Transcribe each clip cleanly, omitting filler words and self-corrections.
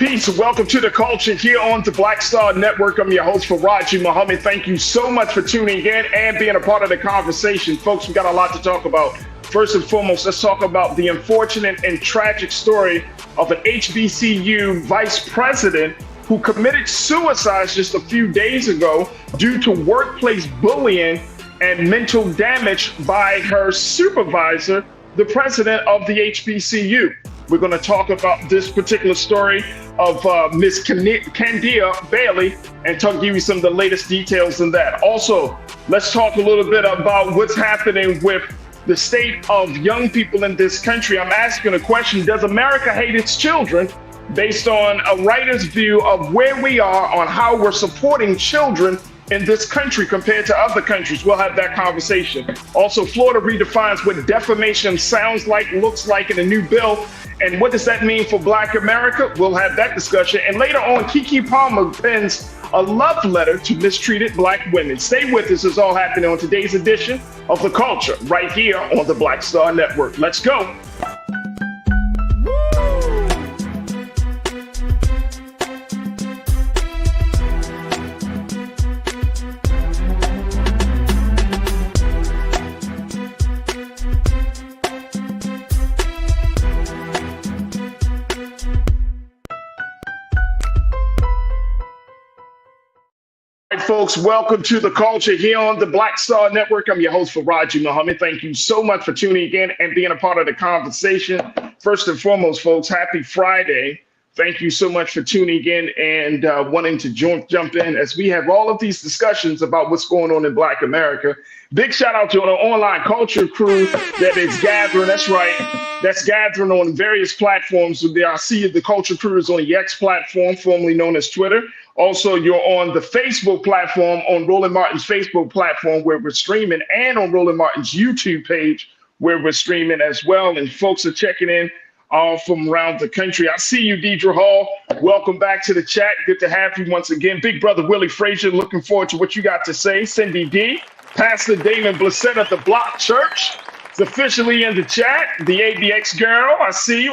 Peace. Welcome to the culture here on the Black Star Network. I'm your host, Farajii Muhammad. Thank you so much for tuning in and being a part of the conversation. Folks, we got a lot to talk about. First and foremost, let's talk about the unfortunate and tragic story of an HBCU vice president who committed suicide just a few days ago due to workplace bullying and mental damage by her supervisor, the president of the HBCU. We're going to talk about this particular story of Miss Candia-Bailey and give you some of the latest details in that. Also, let's talk a little bit about what's happening with the state of young people in this country. I'm asking a question: does America hate its children? Based on a writer's view of where we are on how we're supporting children in this country compared to other countries. We'll have that conversation. Also, Florida redefines what defamation sounds like, looks like in a new bill, and what does that mean for Black America? We'll have that discussion. And later on, Kiki pens a love letter to mistreated Black women. Stay with us. It's all happening on today's edition of The Culture, right here on the Black Star Network. Let's go. Folks, welcome to the culture here on the Black Star Network. I'm your host, Farajii Muhammad. Thank you so much for tuning in and being a part of the conversation. First and foremost, folks, happy Friday. Thank you so much for tuning in and wanting to jump in as we have all of these discussions about what's going on in Black America. Big shout out to the online culture crew that is gathering. That's right. That's gathering on various platforms. I see the culture crew is on the X platform, formerly known as Twitter. Also, you're on the Facebook platform, on Roland Martin's Facebook platform where we're streaming, and on Roland Martin's YouTube page where we're streaming as well. And folks are checking in all from around the country. I see you, Deidre Hall. Welcome back to the chat. Good to have you once again. Big brother Willie Frazier, looking forward to what you got to say. Cindy D, Pastor Damon Blissett at the Block Church is officially in the chat. The ABX girl, I see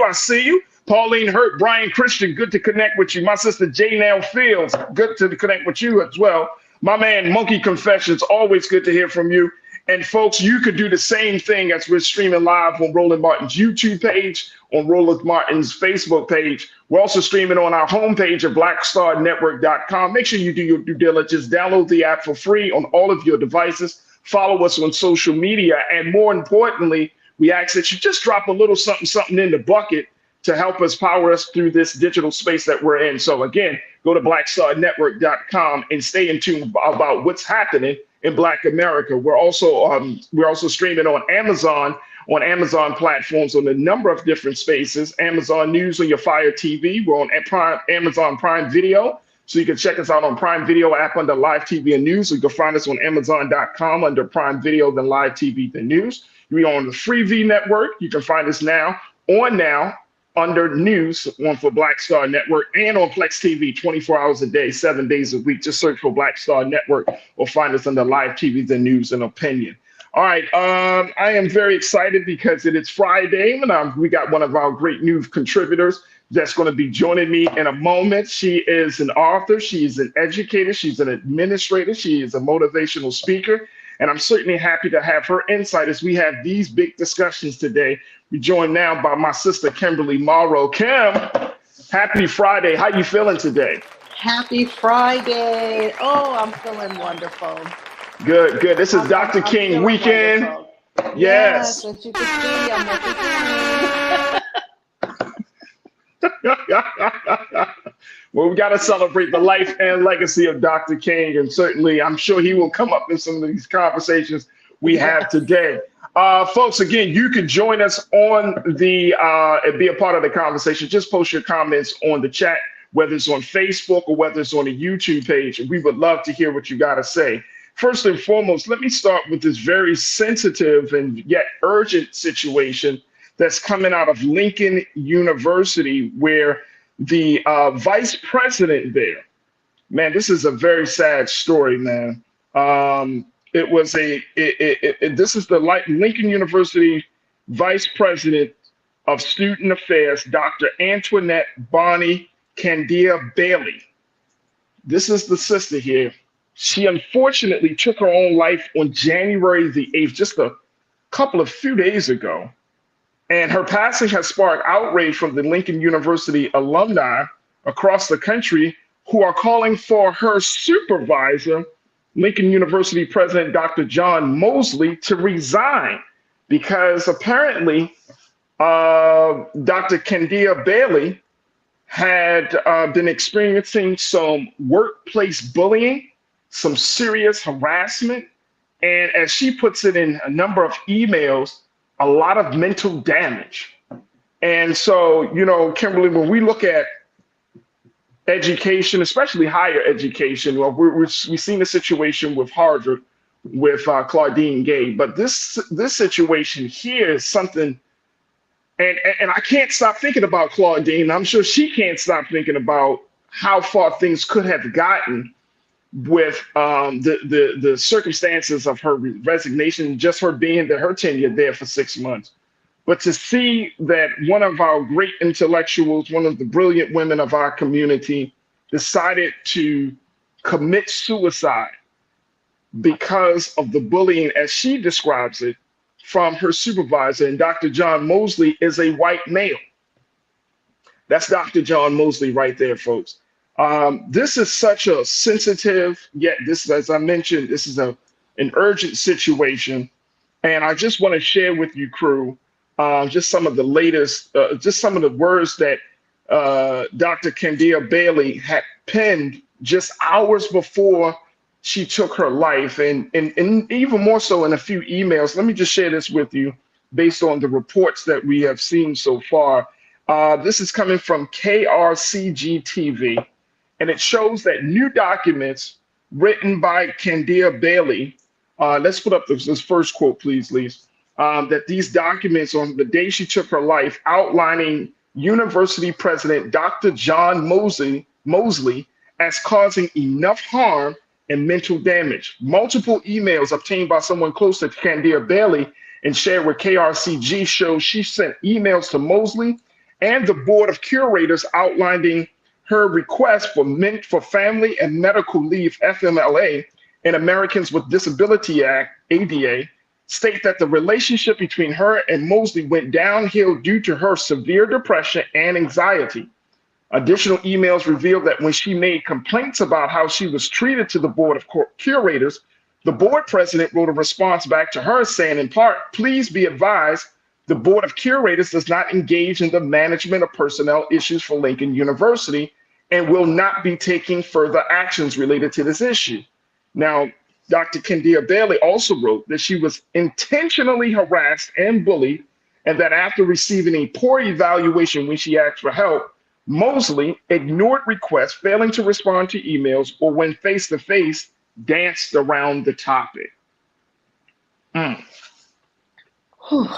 you. Pauline Hurt, Brian Christian, good to connect with you. My sister J-Nell Fields, good to connect with you as well. My man Monkey Confessions, always good to hear from you. And folks, you could do the same thing as we're streaming live on Roland Martin's YouTube page, on Roland Martin's Facebook page. We're also streaming on our homepage at blackstarnetwork.com. Make sure you do your due diligence. Download the app for free on all of your devices. Follow us on social media. And more importantly, we ask that you just drop a little something in the bucket to help us power us through this digital space that we're in. So again, go to blackstarnetwork.com and stay in tune about what's happening in Black America. We're also streaming on Amazon platforms on a number of different spaces. Amazon News on your Fire TV. We're on Amazon Prime Video. So you can check us out on Prime Video app under Live TV and News. So you can find us on Amazon.com under Prime Video, then Live TV, then News. We're on the Freevee Network. You can find us now under News for Black Star Network, and on Plex TV 24 hours a day, 7 days a week. Just search for Black Star Network or find us under Live TV, the News and Opinion. All right, I am very excited because it is Friday, and we got one of our great new contributors that's going to be joining me in a moment. She is an author, she is an educator, she's an administrator, she is a motivational speaker, and I'm certainly happy to have her insight as we have these big discussions today. We're joined now by my sister, Kimberly Morrow. Kim, happy Friday. How you feeling today? Happy Friday. Oh, I'm feeling wonderful. Good. This is Dr. King weekend. Wonderful. Yes. As you can see, I'm Well, we got to celebrate the life and legacy of Dr. King, and certainly I'm sure he will come up in some of these conversations we have today. Folks, again, you can join us on and be a part of the conversation. Just post your comments on the chat, whether it's on Facebook or whether it's on the YouTube page. And we would love to hear what you got to say. First and foremost, let me start with this very sensitive and yet urgent situation that's coming out of Lincoln University, where the vice president there, man, this is a very sad story, man. This is the Lincoln University Vice President of Student Affairs, Dr. Antoinette Bonnie Candia-Bailey. This is the sister here. She unfortunately took her own life on January the 8th, just a few days ago. And her passing has sparked outrage from the Lincoln University alumni across the country who are calling for her supervisor, Lincoln University President Dr. John Mosley, to resign because apparently Dr. Candia-Bailey had been experiencing some workplace bullying, some serious harassment, and as she puts it in a number of emails, a lot of mental damage. And so, you know, Kimberly, when we look at education, especially higher education, well, we've seen the situation with Harvard with Claudine Gay, but this situation here is something. And I can't stop thinking about Claudine. I'm sure she can't stop thinking about how far things could have gotten with the circumstances of her resignation, just her being there, her tenure there for 6 months. But to see that one of our great intellectuals, one of the brilliant women of our community, decided to commit suicide because of the bullying, as she describes it, from her supervisor, and Dr. John Mosley is a white male. That's Dr. John Mosley right there, folks. This is such a sensitive, yet this, as I mentioned, this is an urgent situation. And I just want to share with you, crew, just some of the latest, just some of the words that Dr. Candia-Bailey had penned just hours before she took her life, and even more so in a few emails. Let me just share this with you based on the reports that we have seen so far. This is coming from KRCG TV, and it shows that new documents written by Candia-Bailey, let's put up this first quote, please, Lise, that these documents on the day she took her life outlining University President Dr. John Mosley as causing enough harm and mental damage. Multiple emails obtained by someone close to Candia-Bailey and shared with KRCG show she sent emails to Mosley and the Board of Curators outlining her request for Family and Medical Leave, FMLA, and Americans with Disability Act, ADA, state that the relationship between her and Mosley went downhill due to her severe depression and anxiety. Additional emails revealed that when she made complaints about how she was treated to the Board of Curators, the board president wrote a response back to her saying, in part, please be advised, the Board of Curators does not engage in the management of personnel issues for Lincoln University and will not be taking further actions related to this issue. Now, Dr. Candia-Bailey also wrote that she was intentionally harassed and bullied, and that after receiving a poor evaluation when she asked for help, Mosley ignored requests, failing to respond to emails, or when face-to-face, danced around the topic.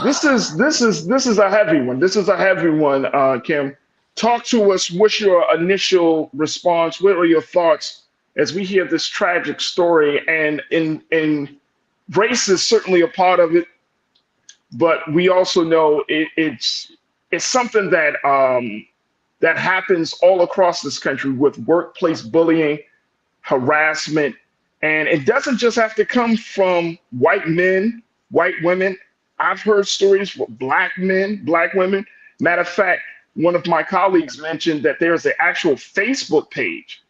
This is a heavy one. This is a heavy one, Kim. Talk to us. What's your initial response? What are your thoughts as we hear this tragic story? And race is certainly a part of it, but we also know it's something that that happens all across this country with workplace bullying, harassment, and it doesn't just have to come from white men, white women. I've heard stories from Black men, Black women. Matter of fact, one of my colleagues mentioned that there's an actual Facebook page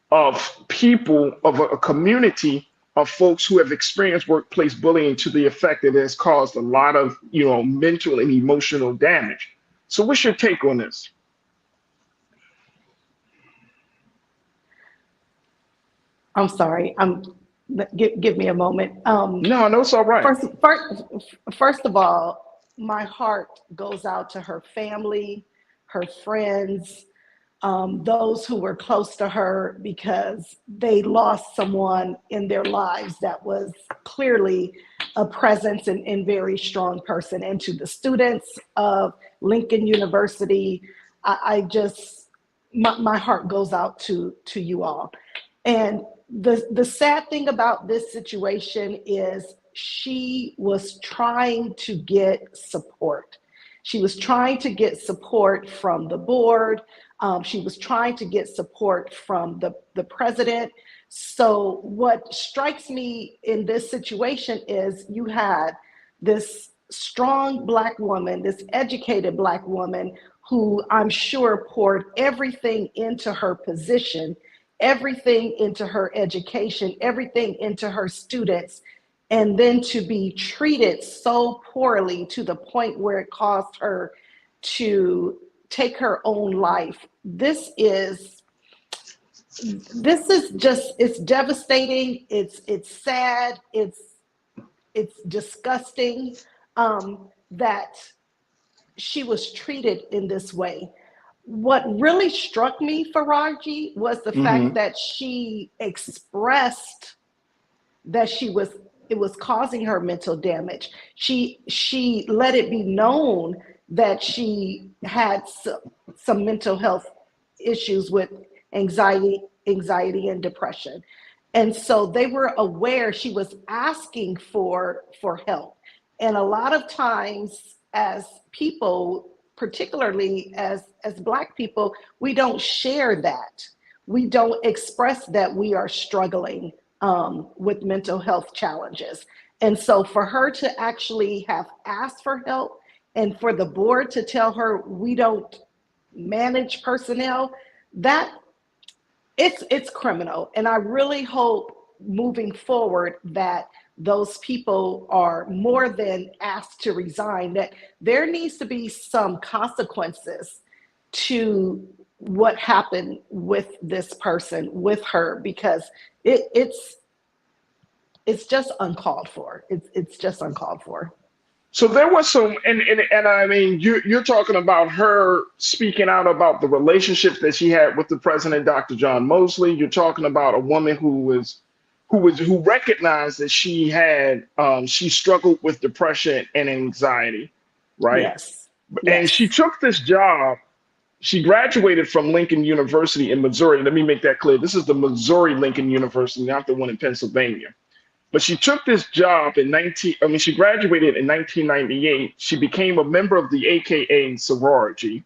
of people, of a community of folks who have experienced workplace bullying to the effect that it has caused a lot of, mental and emotional damage. So what's your take on this? I'm sorry. Give me a moment. No, it's all right. First of all, my heart goes out to her family, her friends, those who were close to her, because they lost someone in their lives that was clearly a presence and very strong person. And to the students of Lincoln University, my heart goes out to you all. And the sad thing about this situation is she was trying to get support. She was trying to get support from the board, She was trying to get support from the president. So what strikes me in this situation is you had this strong Black woman, this educated Black woman, who I'm sure poured everything into her position, everything into her education, everything into her students, and then to be treated so poorly to the point where it caused her to take her own life. This is just, it's devastating. It's sad. It's disgusting that she was treated in this way. What really struck me, Farajii, was the fact that she expressed that it was causing her mental damage. She let it be known that she had some mental health issues with anxiety and depression. And so they were aware. She was asking for help. And a lot of times as people, particularly as Black people, we don't share that. We don't express that we are struggling with mental health challenges. And so for her to actually have asked for help and for the board to tell her we don't manage personnel, that it's criminal. And I really hope moving forward that those people are more than asked to resign, that there needs to be some consequences to what happened with this person, with her, because it's just uncalled for. It's just uncalled for. So there was some, and I mean, you're talking about her speaking out about the relationship that she had with the president, Dr. John Mosley. You're talking about a woman who recognized that she struggled with depression and anxiety, right? Yes. And she took this job. She graduated from Lincoln University in Missouri. Let me make that clear. This is the Missouri Lincoln University, not the one in Pennsylvania. But she took this job she graduated in 1998. She became a member of the AKA sorority.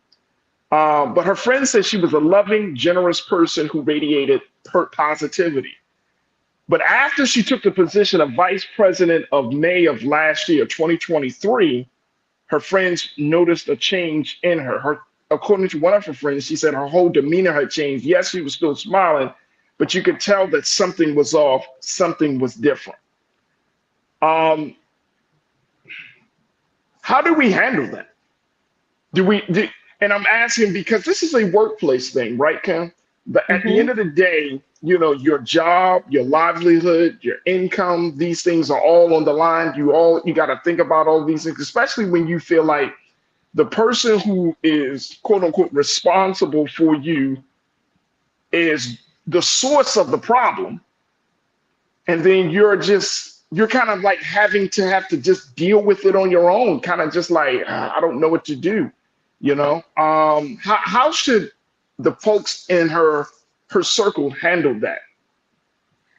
But her friends said she was a loving, generous person who radiated positivity. But after she took the position of vice president of May of last year, 2023, her friends noticed a change in her. According to one of her friends, she said her whole demeanor had changed. Yes, she was still smiling, but you could tell that something was off, something was different. How do we handle that? And I'm asking because this is a workplace thing, right, Kim? But at the end of the day, your job, your livelihood, your income, these things are all on the line. You got to think about all these things, especially when you feel like the person who is quote unquote responsible for you is the source of the problem. And then you're kind of like having to just deal with it on your own, kind of just like, I don't know what to do. How should the folks in her circle handle that?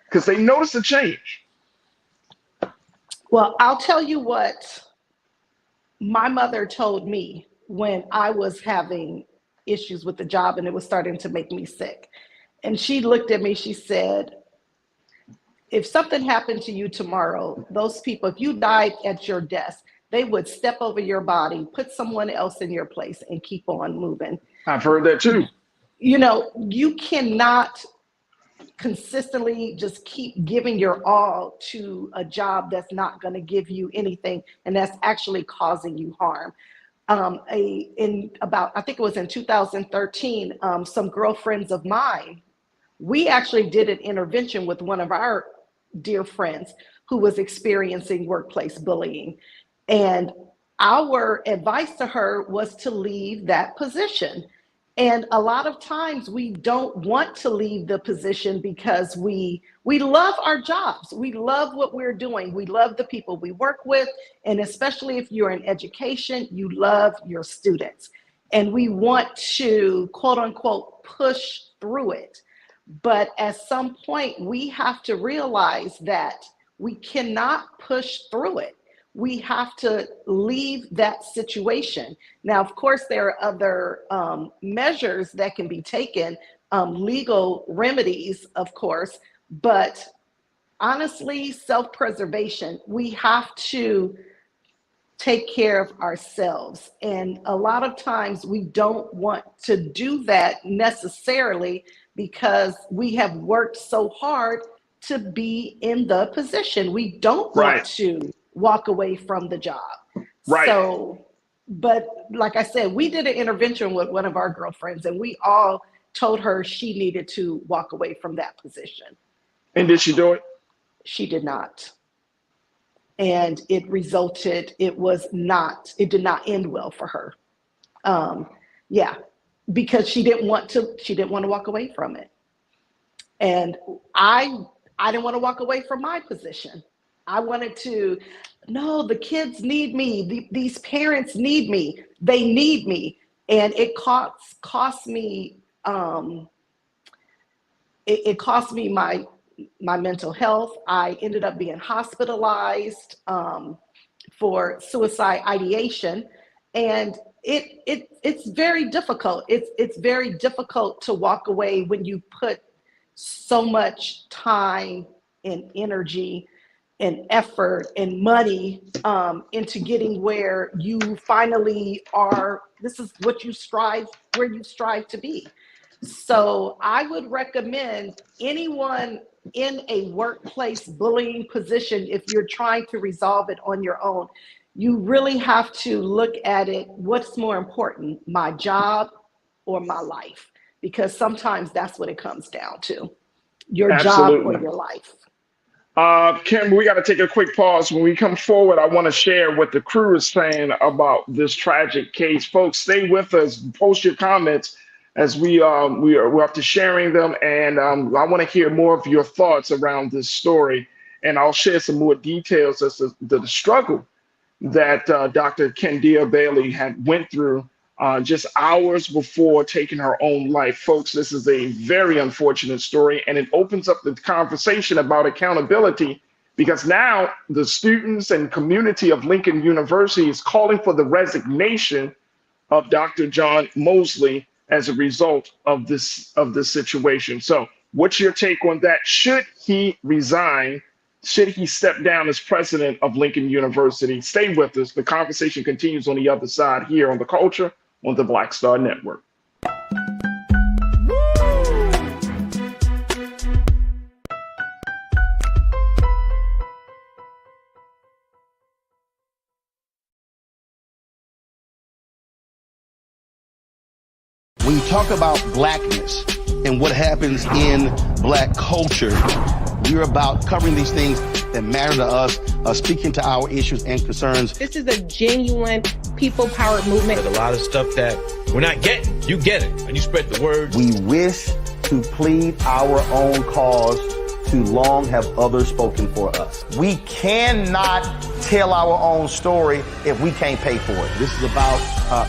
Because they notice a change. Well, I'll tell you what my mother told me when I was having issues with the job and it was starting to make me sick. And she looked at me, she said, if something happened to you tomorrow, those people, if you died at your desk, they would step over your body, put someone else in your place and keep on moving. I've heard that too. You cannot consistently just keep giving your all to a job that's not going to give you anything and that's actually causing you harm. I think it was in 2013, some girlfriends of mine, we actually did an intervention with one of our dear friends who was experiencing workplace bullying. And our advice to her was to leave that position. And a lot of times we don't want to leave the position because we love our jobs. We love what we're doing. We love the people we work with. And especially if you're in education, you love your students. And we want to, quote unquote, push through it. But at some point, we have to realize that we cannot push through it. we have to leave that situation. Now, of course, there are other measures that can be taken, legal remedies, of course, but honestly, self-preservation, we have to take care of ourselves. And a lot of times we don't want to do that necessarily because we have worked so hard to be in the position. We don't want to walk away from the job. Right. So, but like I said, we did an intervention with one of our girlfriends and we all told her she needed to walk away from that position. And did she do it? She did not. And it did not end well for her. Because she didn't want to walk away from it. And I didn't want to walk away from my position. I wanted to, no, the kids need me. These parents need me. They need me. And it cost me, it cost me my mental health. I ended up being hospitalized for suicide ideation. And it's very difficult. It's very difficult to walk away when you put so much time and energy and effort and money into getting where you finally are. This is what where you strive to be. So I would recommend anyone in a workplace bullying position, if you're trying to resolve it on your own, you really have to look at it. What's more important, my job or my life? Because sometimes that's what it comes down to, your Absolutely. job or your life. Kim, we got to take a quick pause. When we come forward, I want to share what the crew is saying about this tragic case. Folks, stay with us. Post your comments as we're up to sharing them. And I want to hear more of your thoughts around this story. And I'll share some more details as to the struggle that Dr. Candia-Bailey had went through just hours before taking her own life. Folks, this is a very unfortunate story, and it opens up the conversation about accountability, because now the students and community of Lincoln University is calling for the resignation of Dr. John Mosley as a result of this situation. So what's your take on that? Should he resign? Should he step down as president of Lincoln University? Stay with us. The conversation continues on the other side here on The Culture on the Black Star Network. When you talk about blackness and what happens in Black culture, we're about covering these things that matter to us, speaking to our issues and concerns. This is a genuine people-powered movement. There's a lot of stuff that we're not getting. You get it, and you spread the word. We wish to plead our own cause. Too long have others spoken for us. We cannot tell our own story if we can't pay for it. This is about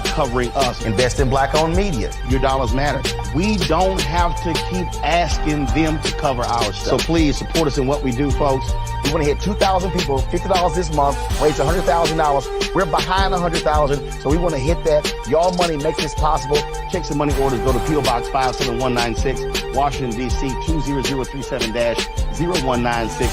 covering us. Invest in Black-owned media. Your dollars matter. We don't have to keep asking them to cover our stuff. So please support us in what we do, folks. We want to hit 2,000 people, $50 this month, raise $100,000. We're behind 100,000, so we want to hit that. Y'all money makes this possible. Checks and money orders go to P.O. Box 57196, Washington, D.C. 20036-0196. The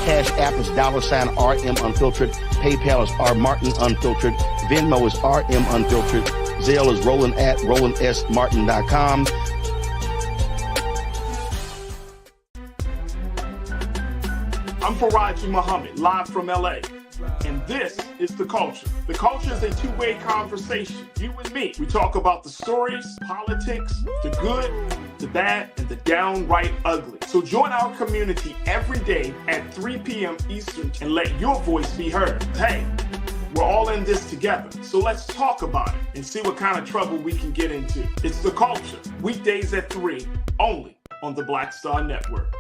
Cash App is $RM Unfiltered. PayPal is R Martin Unfiltered. Venmo is RM Unfiltered. Zelle is RolandSMartin.com. I'm Farajii Muhammad, live from LA. And this is The Culture. The Culture is a two-way conversation. You and me. We talk about the stories, politics, the good, the bad, and the downright ugly. So join our community every day at 3 p.m. Eastern and let your voice be heard. Hey, we're all in this together. So let's talk about it and see what kind of trouble we can get into. It's The Culture, weekdays at 3, only on the Black Star Network.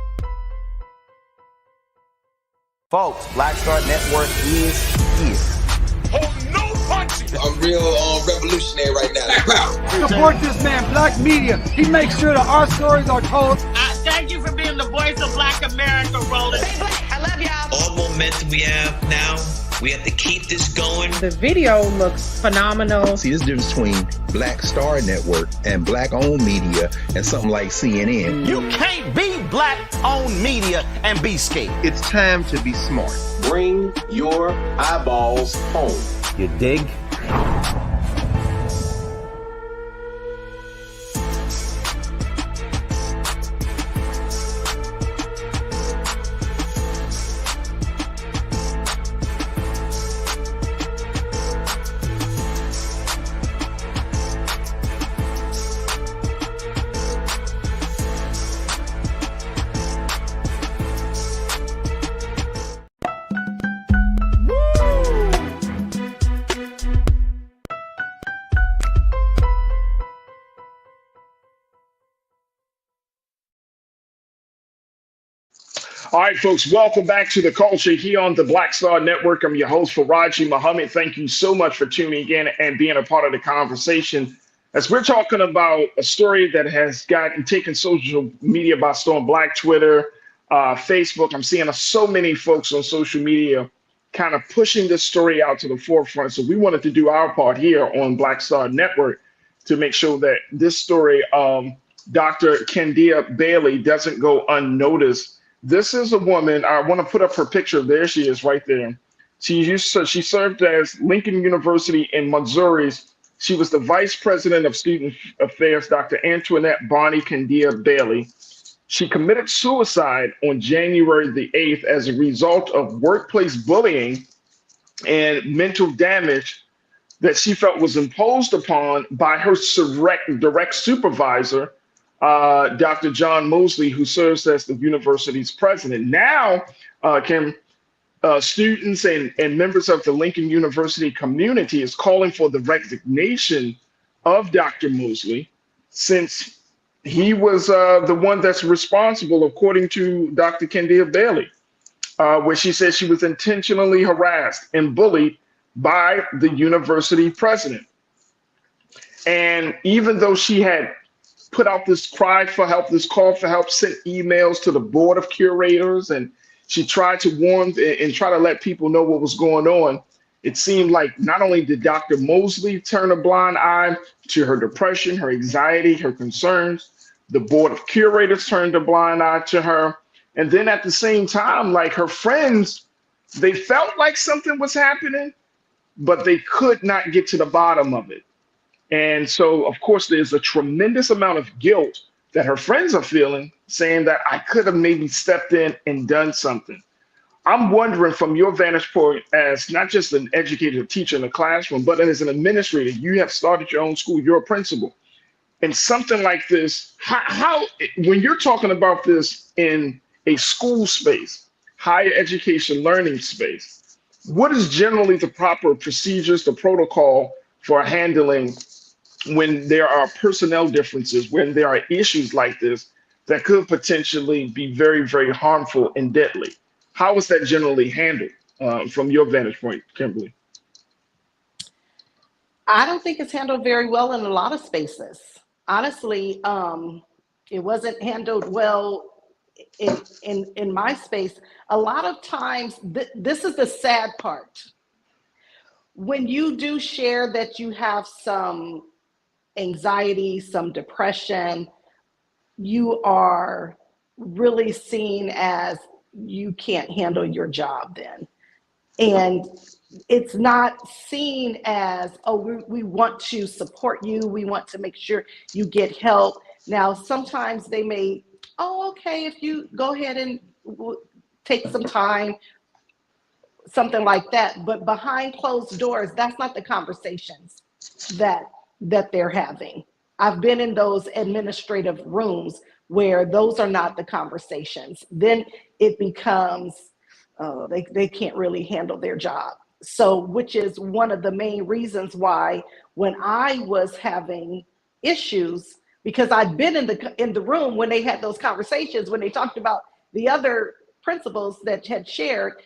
Folks, Black Star Network is here. Oh, no punches! I'm real revolutionary right now. Support this man, Black Media. He makes sure that our stories are told. Thank you for being the voice of Black America, Roland. Stay black. I love y'all. All momentum we have now We have to keep this going. The video looks phenomenal. See, there's a difference between Black Star Network and Black-owned media and something like CNN. You can't be Black-owned media and be scared. It's time to be smart. Bring your eyeballs home. You dig? All right, folks, welcome back to The Culture here on the Black Star Network. I'm your host, Farajii Muhammad. Thank you so much for tuning in and being a part of the conversation. As we're talking about a story that has taken social media by storm, Black Twitter, Facebook. I'm seeing so many folks on social media kind of pushing this story out to the forefront. So we wanted to do our part here on Black Star Network to make sure that this story, Dr. Candia-Bailey, doesn't go unnoticed. This is a woman. I want to put up her picture. There she is right there. She served as Lincoln University in Missouri. She was the vice president of student affairs, Dr. Antoinette Bonnie Candia-Bailey. She committed suicide on January the 8th as a result of workplace bullying and mental damage that she felt was imposed upon by her direct supervisor, Dr. John Mosley, who serves as the university's president. Now, students and members of the Lincoln University community is calling for the resignation of Dr. Mosley, since he was the one that's responsible, according to Dr. Candia-Bailey, where she said she was intentionally harassed and bullied by the university president. And even though she had put out this cry for help, this call for help, sent emails to the board of curators, and she tried to warn and try to let people know what was going on, it seemed like not only did Dr. Mosley turn a blind eye to her depression, her anxiety, her concerns, the board of curators turned a blind eye to her. And then at the same time, like, her friends, they felt like something was happening, but they could not get to the bottom of it. And so, of course, there's a tremendous amount of guilt that her friends are feeling, saying that I could have maybe stepped in and done something. I'm wondering, from your vantage point as not just an educator, teacher in the classroom, but as an administrator, you have started your own school, you're a principal. And something like this, how when you're talking about this in a school space, higher education learning space, what is generally the proper procedures, the protocol for handling when there are personnel differences, when there are issues like this that could potentially be very, very harmful and deadly? How is that generally handled from your vantage point, Kimberly? I don't think it's handled very well in a lot of spaces. Honestly, it wasn't handled well in my space. A lot of times, this is the sad part. When you do share that you have some anxiety, some depression, you are really seen as you can't handle your job then. And it's not seen as, oh, we want to support you, we want to make sure you get help. Now, sometimes they may, oh, okay, if you go ahead and take some time, something like that. But behind closed doors, that's not the conversations that they're having. I've been in those administrative rooms where those are not the conversations. Then it becomes, they can't really handle their job. So, which is one of the main reasons why when I was having issues, because I'd been in the room when they had those conversations, when they talked about the other principals that had shared.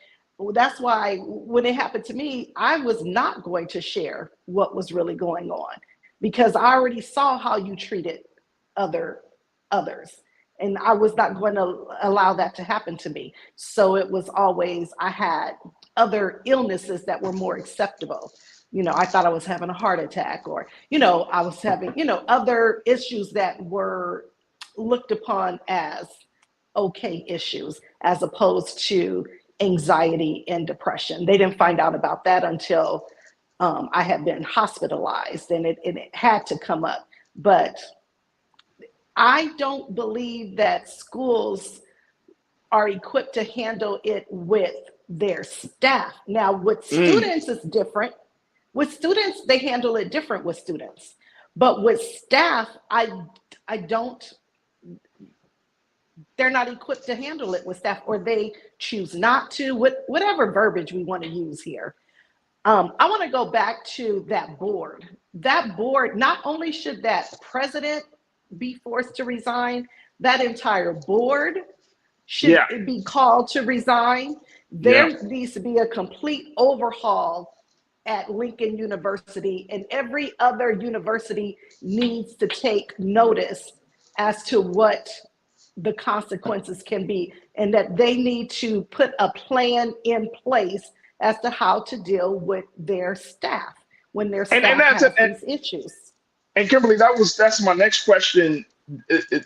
That's why when it happened to me, I was not going to share what was really going on, because I already saw how you treated others. And I was not going to allow that to happen to me. So it was always, I had other illnesses that were more acceptable. I thought I was having a heart attack, or, I was having, other issues that were looked upon as okay issues, as opposed to anxiety and depression. They didn't find out about that until I had been hospitalized, and it had to come up. But I don't believe that schools are equipped to handle it with their staff. Now, with students, it's different. With students, they handle it different with students. But with staff, I don't, they're not equipped to handle it with staff, or they choose not to, whatever verbiage we want to use here. I want to go back to that board. That board, not only should that president be forced to resign, that entire board should be called to resign. There needs to be a complete overhaul at Lincoln University, and every other university needs to take notice as to what the consequences can be, and that they need to put a plan in place as to how to deal with their staff when their staff has these issues. And Kimberly, that's my next question.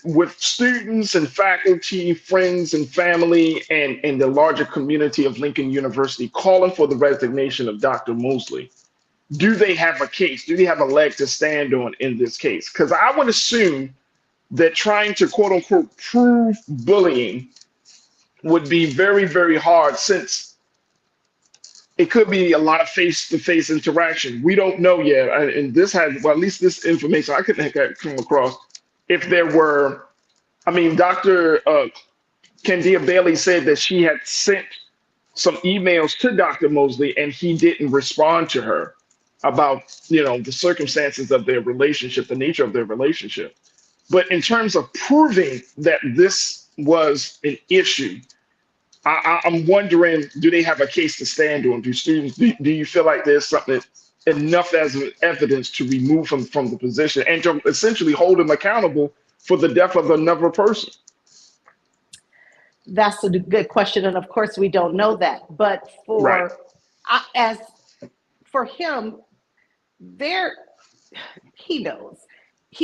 With students and faculty, friends and family, and the larger community of Lincoln University calling for the resignation of Dr. Mosley, do they have a case? Do they have a leg to stand on in this case? Because I would assume that trying to quote unquote prove bullying would be very, very hard, since it could be a lot of face-to-face interaction. We don't know yet, and this had, well, at least this information I couldn't come across. If there were, Dr. Candia-Bailey said that she had sent some emails to Dr. Mosley and he didn't respond to her about, the circumstances of their relationship, the nature of their relationship. But in terms of proving that this was an issue, I'm wondering, do they have a case to stand on? Do students, do you feel like there's something enough as evidence to remove him from the position and to essentially hold him accountable for the death of another person? That's a good question, and of course we don't know that. But for him, he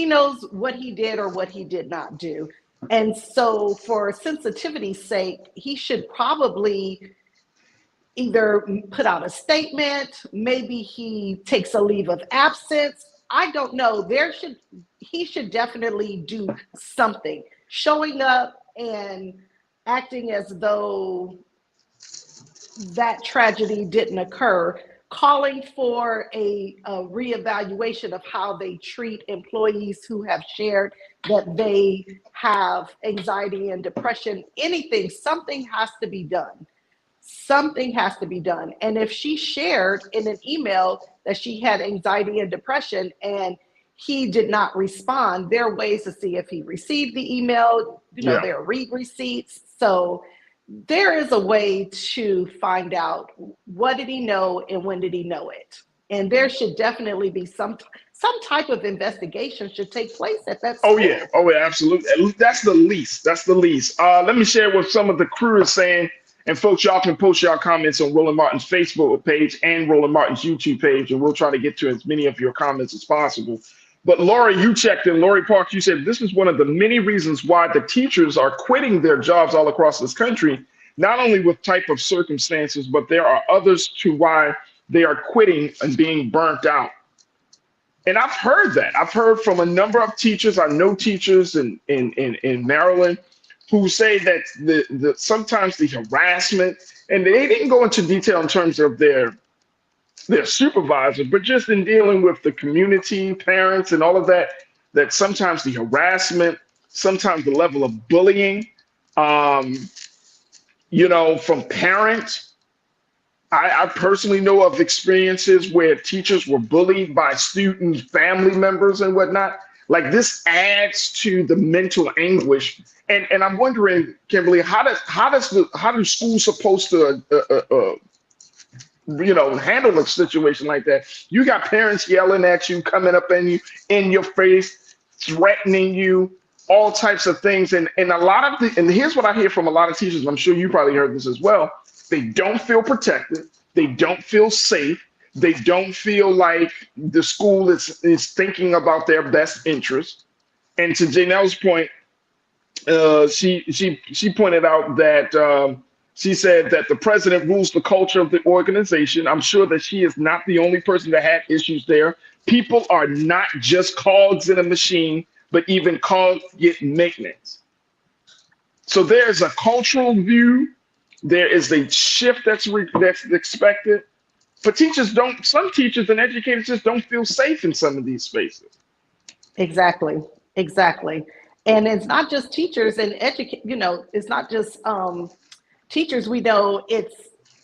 knows what he did or what he did not do, and so for sensitivity's sake, he should probably either put out a statement, maybe he takes a leave of absence. I don't know. He should definitely do something, showing up and acting as though that tragedy didn't occur, calling for a reevaluation of how they treat employees who have shared that they have anxiety and depression. Anything, something has to be done. Something has to be done. And if she shared in an email that she had anxiety and depression and he did not respond, there are ways to see if he received the email. There are read receipts. So there is a way to find out what did he know and when did he know it. And there should definitely be some type of investigation should take place at that school. Oh yeah, absolutely. That's the least. Let me share what some of the crew is saying. And folks, y'all can post your comments on Roland Martin's Facebook page and Roland Martin's YouTube page, and we'll try to get to as many of your comments as possible. But Lori, you checked in. Lori Parks, you said this is one of the many reasons why the teachers are quitting their jobs all across this country, not only with type of circumstances, but there are others to why they are quitting and being burnt out. And I've heard that. I've heard from a number of teachers. I know teachers in Maryland who say that sometimes the harassment, and they didn't go into detail in terms of their supervisor, but just in dealing with the community, parents, and all of that, that sometimes the harassment, sometimes the level of bullying, from parents. I personally know of experiences where teachers were bullied by students, family members, and whatnot. Like, this adds to the mental anguish. And I'm wondering, Kimberly, how do schools supposed to handle a situation like that? You got parents yelling at you, coming up in your face, threatening you, all types of things. And a lot of and here's what I hear from a lot of teachers, and I'm sure you probably heard this as well. They don't feel protected. They don't feel safe. They don't feel like the school is thinking about their best interest. And to Janelle's point, she pointed out that she said that the president rules the culture of the organization. I'm sure that she is not the only person that had issues there. People are not just cogs in a machine, but even cogs get maintenance. So there's a cultural view. There is a shift that's expected. But some teachers and educators just don't feel safe in some of these spaces. Exactly. And it's not just teachers and it's not just teachers. We know it's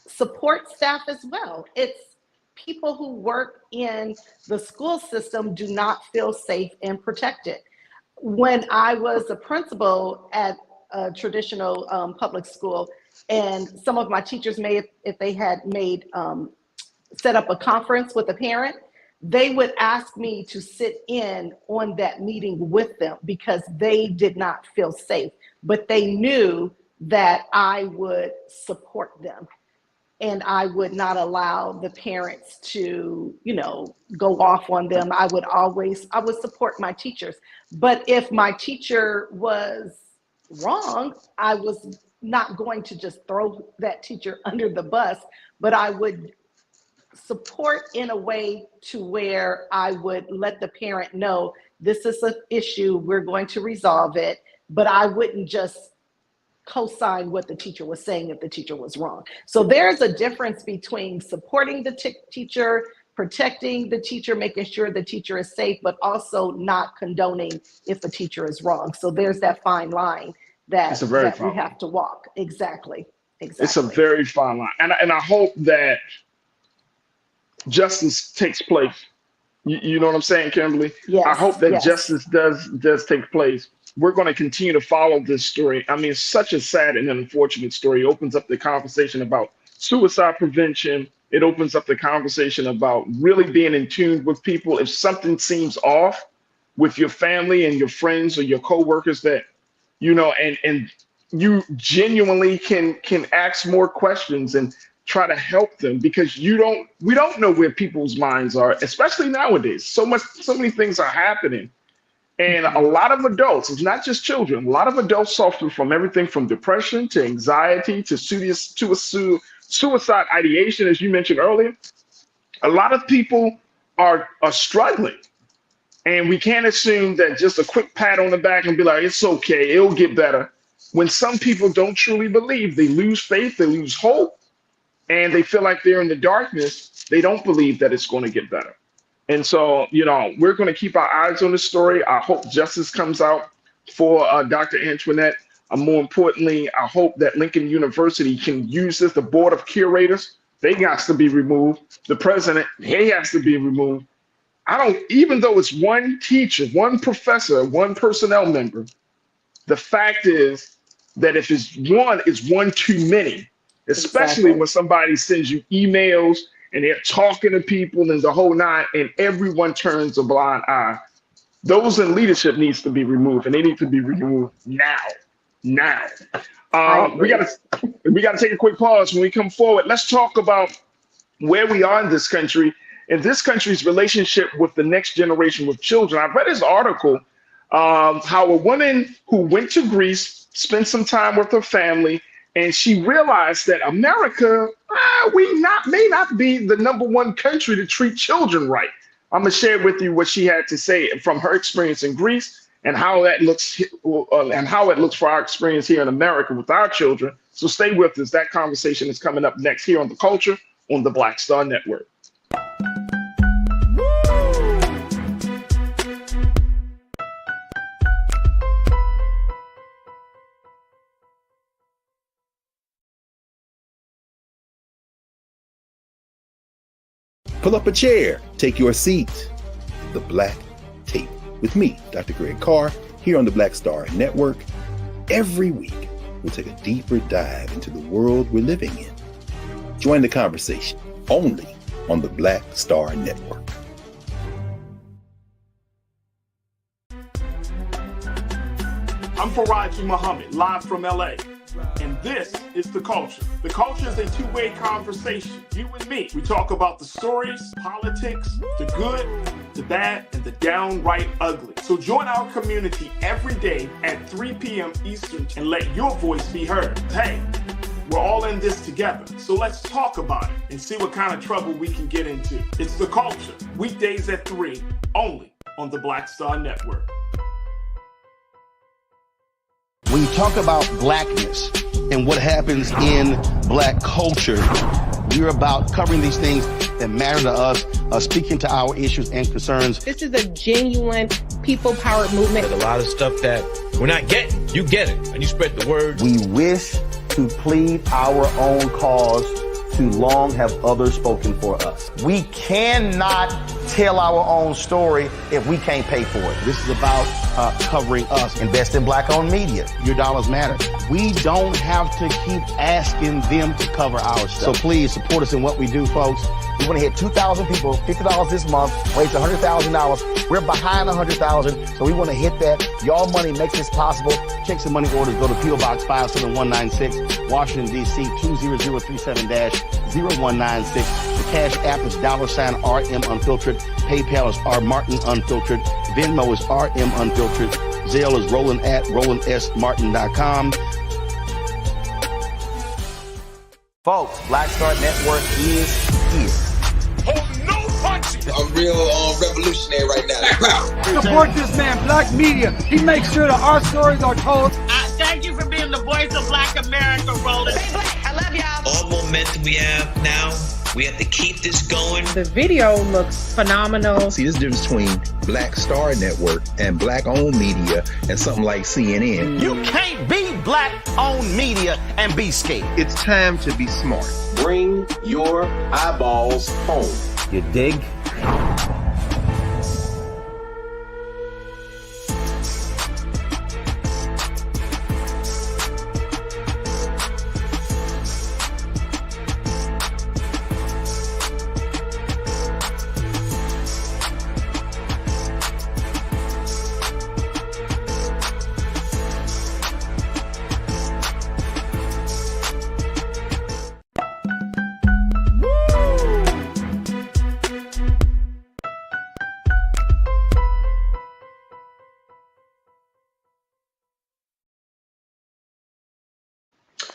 support staff as well. It's people who work in the school system do not feel safe and protected. When I was a principal at a traditional public school, and some of my teachers if they had set up a conference with a parent, they would ask me to sit in on that meeting with them because they did not feel safe, but they knew that I would support them and I would not allow the parents to, go off on them. I would support my teachers. But if my teacher was wrong, I was not going to just throw that teacher under the bus, but I would support in a way to where I would let the parent know this is an issue, we're going to resolve it, but I wouldn't just co-sign what the teacher was saying if the teacher was wrong. So there's a difference between supporting the teacher, protecting the teacher, making sure the teacher is safe, but also not condoning if a teacher is wrong. So there's that fine line that we have to walk. Exactly. It's a very fine line. And I hope that justice takes place. You know what I'm saying, Kimberly? Yes, I hope that justice does take place. We're going to continue to follow this story. I mean, it's such a sad and unfortunate story. It opens up the conversation about suicide prevention. It opens up the conversation about really being in tune with people. If something seems off with your family and your friends or your coworkers that, and you genuinely can ask more questions and try to help them, because we don't know where people's minds are, especially nowadays. So many things are happening. And a lot of adults, it's not just children, a lot of adults suffer from everything from depression to anxiety to suicide ideation, as you mentioned earlier. A lot of people are struggling. And we can't assume that just a quick pat on the back and be like, it's okay, it'll get better. When some people don't truly believe, they lose faith, they lose hope, and they feel like they're in the darkness. They don't believe that it's going to get better. And so, we're going to keep our eyes on the story. I hope justice comes out for Dr. Antoinette. More importantly, I hope that Lincoln University can use this. The board of curators, they got to be removed. The president, he has to be removed. Even though it's one teacher, one professor, one personnel member, the fact is that if it's one too many, especially when somebody sends you emails and they're talking to people and the whole nine, and everyone turns a blind eye. Those in leadership needs to be removed, and they need to be removed now. We got to take a quick pause. When we come forward, let's talk about where we are in this country and this country's relationship with the next generation with children. I read this article, how a woman who went to Greece, spent some time with her family, and she realized that America, may not be the #1 country to treat children right. I'm gonna share with you what she had to say from her experience in Greece and how that looks, and how it looks for our experience here in America with our children. So stay with us. That conversation is coming up next here on The Culture on the Black Star Network. Pull up a chair, take your seat. The Black Tape with me, Dr. Greg Carr, here on the Black Star Network. Every week, we'll take a deeper dive into the world we're living in. Join the conversation only on the Black Star Network. I'm Farajii Muhammad, live from LA. And this is The Culture. The Culture is a two-way conversation. You and me. We talk about the stories, politics, the good, the bad, and the downright ugly. So join our community every day at 3 p.m. Eastern and let your voice be heard. Hey, we're all in this together. So let's talk about it and see what kind of trouble we can get into. It's The Culture. Weekdays at 3, only on the Black Star Network. When you talk about blackness and what happens in black culture, we're about covering these things that matter to us, speaking to our issues and concerns. This is a genuine people-powered movement. There's a lot of stuff that we're not getting. You get it, and you spread the word. We wish to plead our own cause. Too long have others spoken for us. We cannot tell our own story if we can't pay for it. This is about covering us. Invest in black-owned media. Your dollars matter. We don't have to keep asking them to cover our stuff. So please support us in what we do, folks. We want to hit 2,000 people, $50 this month, raise $100,000. We're behind 100,000, so we want to hit that. Y'all money makes this possible. Checks and money orders go to P.O. Box 57196, Washington, D.C. 20037-0196. The Cash App is $RM Unfiltered. PayPal is R Martin Unfiltered. Venmo is RM Unfiltered. Zelle is Roland at RolandSMartin.com. Folks, Black Star Network is here. I'm real revolutionary right now. Support this man, Black Media. He makes sure that our stories are told. Thank you for being the voice of Black America, Roland. Stay black. I love y'all. All momentum we have now, we have to keep this going. The video looks phenomenal. See, this difference between Black Star Network and black-owned media and something like CNN. You can't be black-owned media and be scared. It's time to be smart. Bring your eyeballs home. You dig?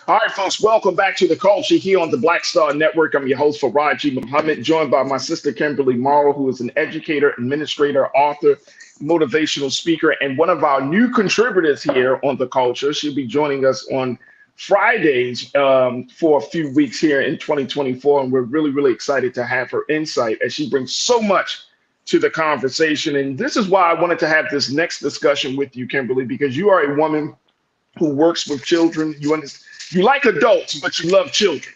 All right, folks, welcome back to The Culture here on the Black Star Network. I'm your host, Farajii Muhammad, joined by my sister, Kimberly Morrow, who is an educator, administrator, author, motivational speaker, and one of our new contributors here on The Culture. She'll be joining us on Fridays for a few weeks here in 2024, and we're really, really excited to have her insight as she brings so much to the conversation. And this is why I wanted to have this next discussion with you, Kimberly, because you are a woman who works with children. You understand. You like adults, but you love children.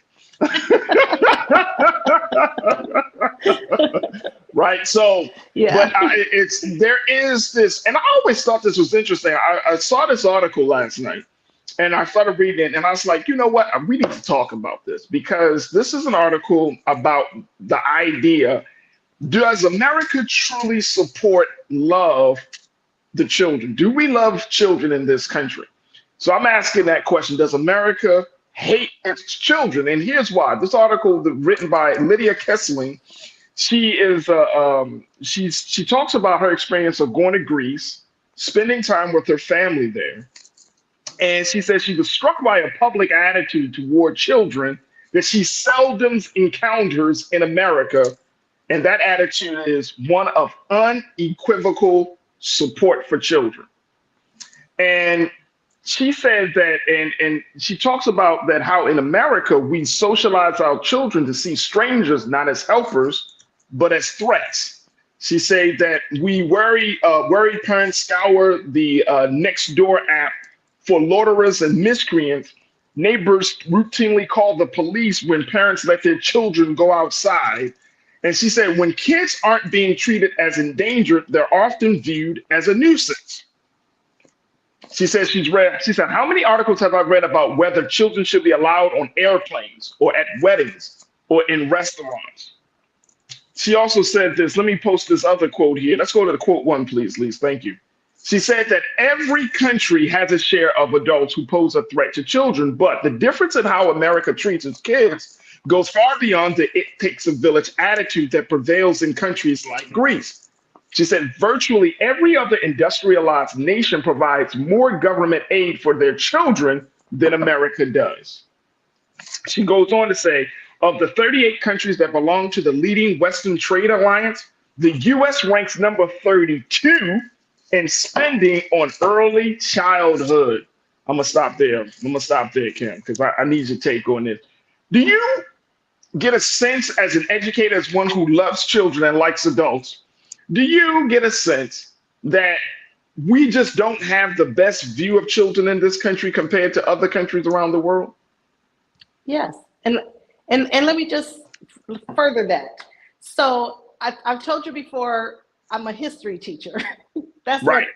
Right. So, yeah. But there is this, and I always thought this was interesting. I saw this article last night and I started reading it and I was like, you know what? We need to talk about this because this is an article about the idea. Does America truly support love the children? Do we love children in this country? So I'm asking that question. Does America hate its children? And here's why. This article written by Lydia Kessling, she talks about her experience of going to Greece, spending time with her family there. And she says she was struck by a public attitude toward children that she seldom encounters in America. And that attitude is one of unequivocal support for children. And she said that, and she talks about that how in America, we socialize our children to see strangers not as helpers, but as threats. She said that we worried parents scour the Nextdoor app for loiterers and miscreants. Neighbors routinely call the police when parents let their children go outside. And she said, when kids aren't being treated as endangered, they're often viewed as a nuisance. She said, how many articles have I read about whether children should be allowed on airplanes or at weddings or in restaurants? She also said this, let me post this other quote here. Let's go to the quote one, please, Lise. Thank you. She said that every country has a share of adults who pose a threat to children, but the difference in how America treats its kids goes far beyond the "it takes a village" attitude that prevails in countries like Greece. She said virtually every other industrialized nation provides more government aid for their children than America does. She goes on to say, of the 38 countries that belong to the leading Western Trade Alliance, the US ranks number 32 in spending on early childhood. I'm gonna stop there. Kim, because I need your take on this. Do you get a sense as an educator, as one who loves children and likes adults, do you get a sense that we just don't have the best view of children in this country compared to other countries around the world? Yes, and let me just further that. So I've told you before, I'm a history teacher. That's right.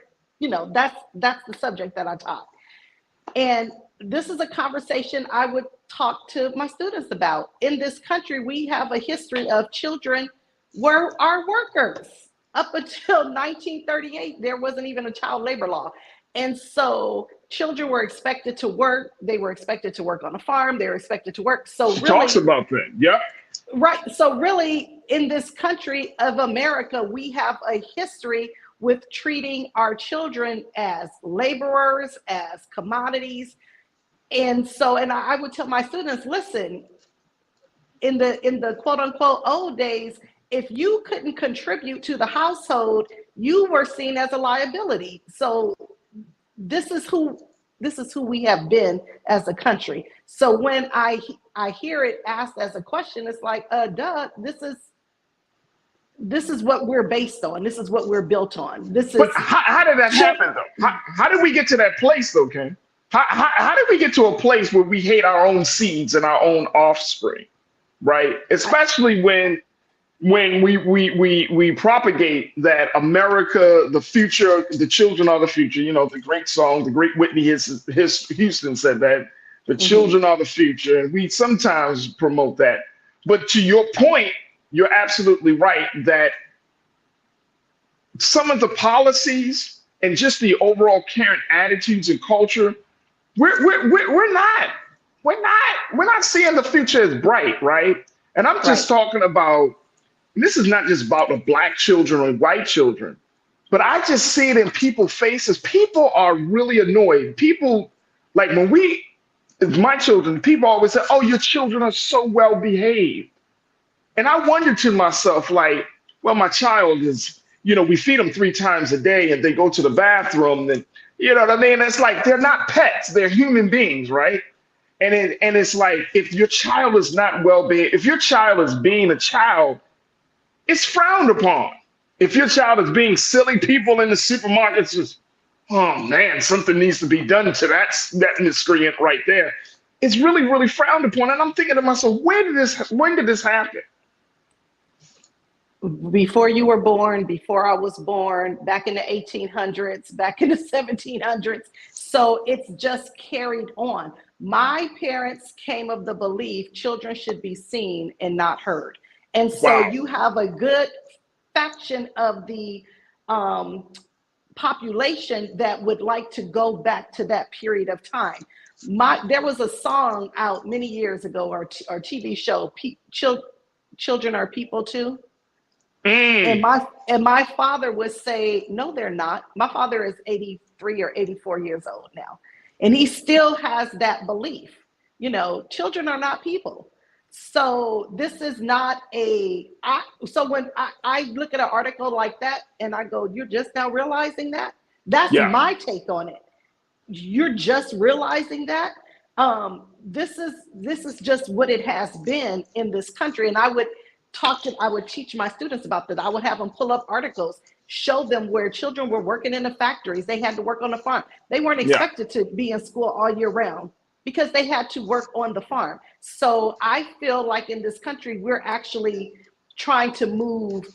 That's the subject that I taught. And this is a conversation I would talk to my students about. In this country, we have a history of children were our workers. Up until 1938, there wasn't even a child labor law. And so children were expected to work. They were expected to work on a farm. They were expected to work. So She really, talks about that. Yeah. right. So really, in this country of America, we have a history with treating our children as laborers, as commodities. And so, and I would tell my students, listen, in the quote unquote old days, if you couldn't contribute to the household, you were seen as a liability. So this is who we have been as a country. So when I hear it asked as a question, it's like, duh, this is what we're based on. This is what we're built on. But how did that happen though? How did we get to that place though, Ken? How did we get to a place where we hate our own seeds and our own offspring, right? Especially when we propagate that America, the future, the children are the future. You know, the great song, the great Whitney Houston said that the children are the future, and we sometimes promote that. But to your point, you're absolutely right that some of the policies and just the overall current attitudes and culture, we're not seeing the future as bright, right? And I'm just talking about. This is not just about the Black children or white children, but I just see it in people's faces. People are really annoyed. People, like my children, people always say, oh, your children are so well behaved. And I wonder to myself, like, well, my child is, we feed them 3 times a day and they go to the bathroom and, you know what I mean? It's like, they're not pets, they're human beings, right? And it's like, if your child is not well behaved, if your child is being a child, it's frowned upon. If your child is being silly, people in the supermarkets just, oh man, something needs to be done to that miscreant right there. It's really, really frowned upon. And I'm thinking to myself, when did this happen? Before you were born, before I was born, back in the 1800s, back in the 1700s. So it's just carried on. My parents came of the belief children should be seen and not heard. And so you have a good faction of the population that would like to go back to that period of time. There was a song out many years ago, or TV show, Children Are People Too. And my father would say, no, they're not. My father is 83 or 84 years old now. And he still has that belief, children are not people. So this is not so when I look at an article like that and I go, you're just now realizing that? That's my take on it. You're just realizing that? This is just what it has been in this country. And I would teach my students about that. I would have them pull up articles, show them where children were working in the factories. They had to work on the farm. They weren't expected to be in school all year round because they had to work on the farm. So I feel like in this country, we're actually trying to move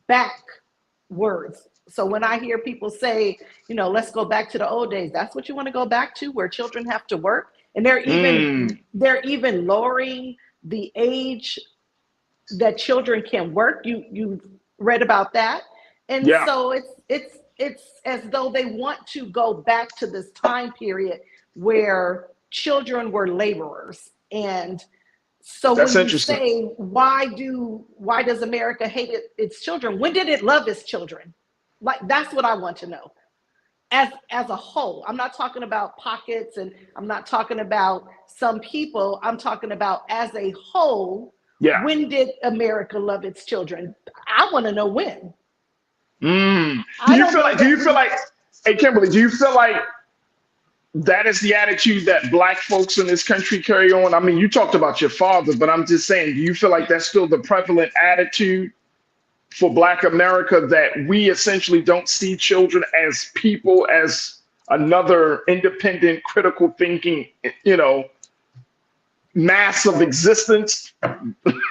backwards. So when I hear people say, let's go back to the old days, that's what you want to go back to, where children have to work. And they're even lowering the age that children can work. You read about that. And so it's it's as though they want to go back to this time period where children were laborers. And so That's when you interesting. say, why does America hate its children? When did it love its children? Like, that's what I want to know. As a whole, I'm not talking about pockets, and I'm not talking about some people. I'm talking about as a whole. Yeah. When did America love its children? I want to know when. Do you feel like, hey, Kimberly, do you feel like that is the attitude that Black folks in this country carry on? I mean, you talked about your father, but I'm just saying, do you feel like that's still the prevalent attitude for Black America, that we essentially don't see children as people, as another independent, critical thinking, mass of existence? I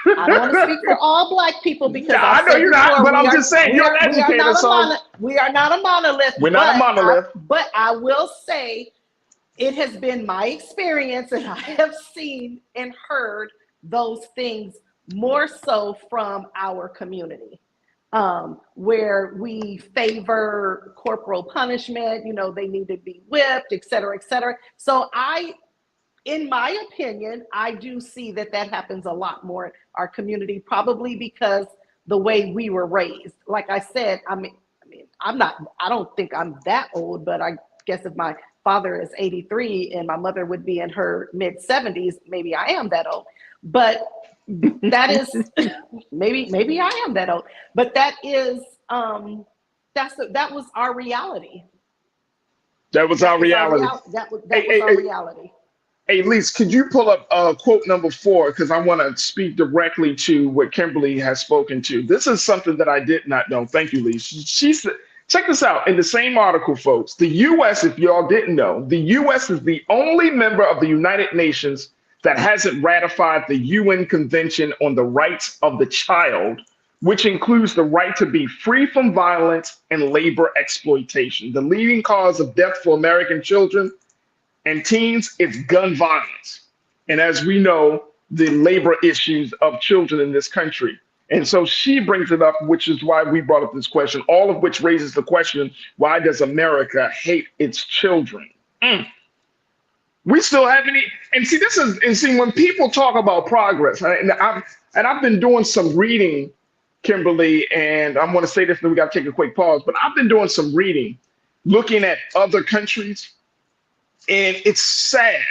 don't want to speak for all Black people, because I know you're not, but I'm just saying, you're an educator, so we are not a monolith. We're not a monolith. But I will say, it has been my experience, and I have seen and heard those things more so from our community, where we favor corporal punishment. They need to be whipped, et cetera, et cetera. So in my opinion, I do see that happens a lot more in our community, probably because the way we were raised. Like I said, I don't think I'm that old, but I guess if my father is 83 and my mother would be in her mid 70s, maybe I am that old. But that is maybe I am that old. But that is that was our reality. That was our reality. That was our reality. Hey, Lise, could you pull up quote number 4? Because I want to speak directly to what Kimberly has spoken to. This is something that I did not know. Thank you, Lise. She said, check this out. In the same article, folks, the U.S., if y'all didn't know, the U.S. is the only member of the United Nations that hasn't ratified the UN Convention on the Rights of the Child, which includes the right to be free from violence and labor exploitation. The leading cause of death for American children and teens is gun violence. And as we know, the labor issues of children in this country. And so she brings it up, which is why we brought up this question, all of which raises the question, why does America hate its children? We still have and see, when people talk about progress, and I've been doing some reading, Kimberly, and I'm going to say this, and then we got to take a quick pause, but I've been doing some reading, looking at other countries, and it's sad.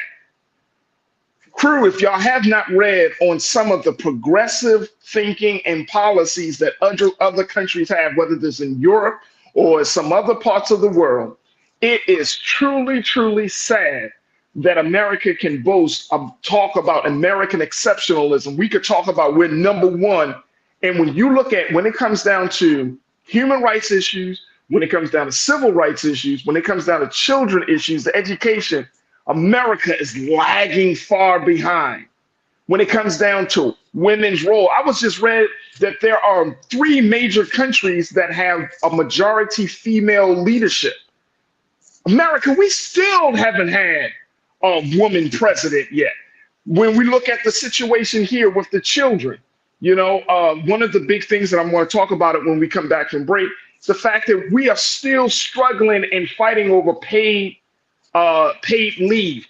Crew, if y'all have not read on some of the progressive thinking and policies that other countries have, whether it's in Europe or some other parts of the world, it is truly, truly sad that America can boast talk about American exceptionalism. We could talk about we're number one. And when you look at, when it comes down to human rights issues, when it comes down to civil rights issues, when it comes down to children issues, the education, America is lagging far behind. When it comes down to women's role, I was just read that there are 3 major countries that have a majority female leadership. America, we still haven't had a woman president yet. When we look at the situation here with the children, one of the big things that I'm going to talk about it when we come back from break, is the fact that we are still struggling and fighting over paid leave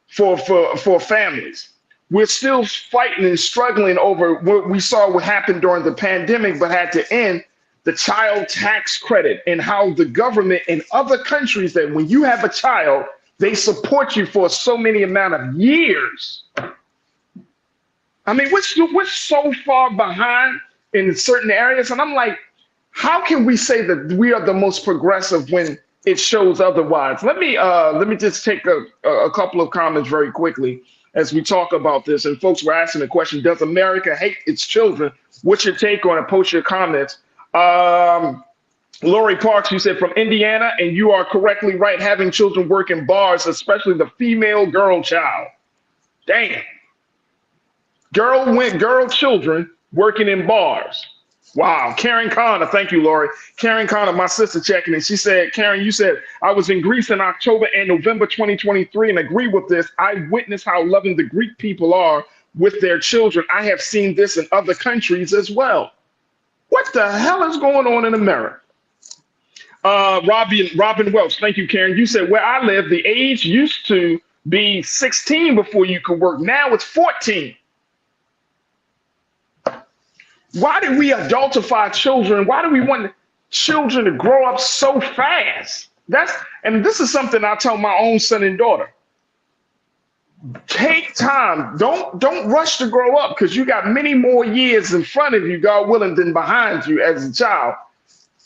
for families. We're still fighting and struggling over what we saw what happened during the pandemic, but had to end, the child tax credit, and how the government in other countries, that when you have a child, they support you for so many amount of years. I mean, we're so far behind in certain areas. And I'm like, how can we say that we are the most progressive when it shows otherwise? Let me just take a couple of comments very quickly as we talk about this. And folks were asking the question, does America hate its children? What's your take on it? Post your comments. Lori Parks, you said from Indiana, and you are correctly right, having children work in bars, especially the female girl child. Damn. Girl children working in bars. Wow. Karen Connor, thank you, Lori. Karen Connor, my sister, checking in. She said, Karen, you said, I was in Greece in October and November 2023 and agree with this. I witnessed how loving the Greek people are with their children. I have seen this in other countries as well. What the hell is going on in America? Robin Welch, thank you, Karen. You said where I live, the age used to be 16 before you could work. Now it's 14. Why do we adultify children? Why do we want children to grow up so fast? And this is something I tell my own son and daughter. Take time. Don't rush to grow up, because you got many more years in front of you, God willing, than behind you as a child.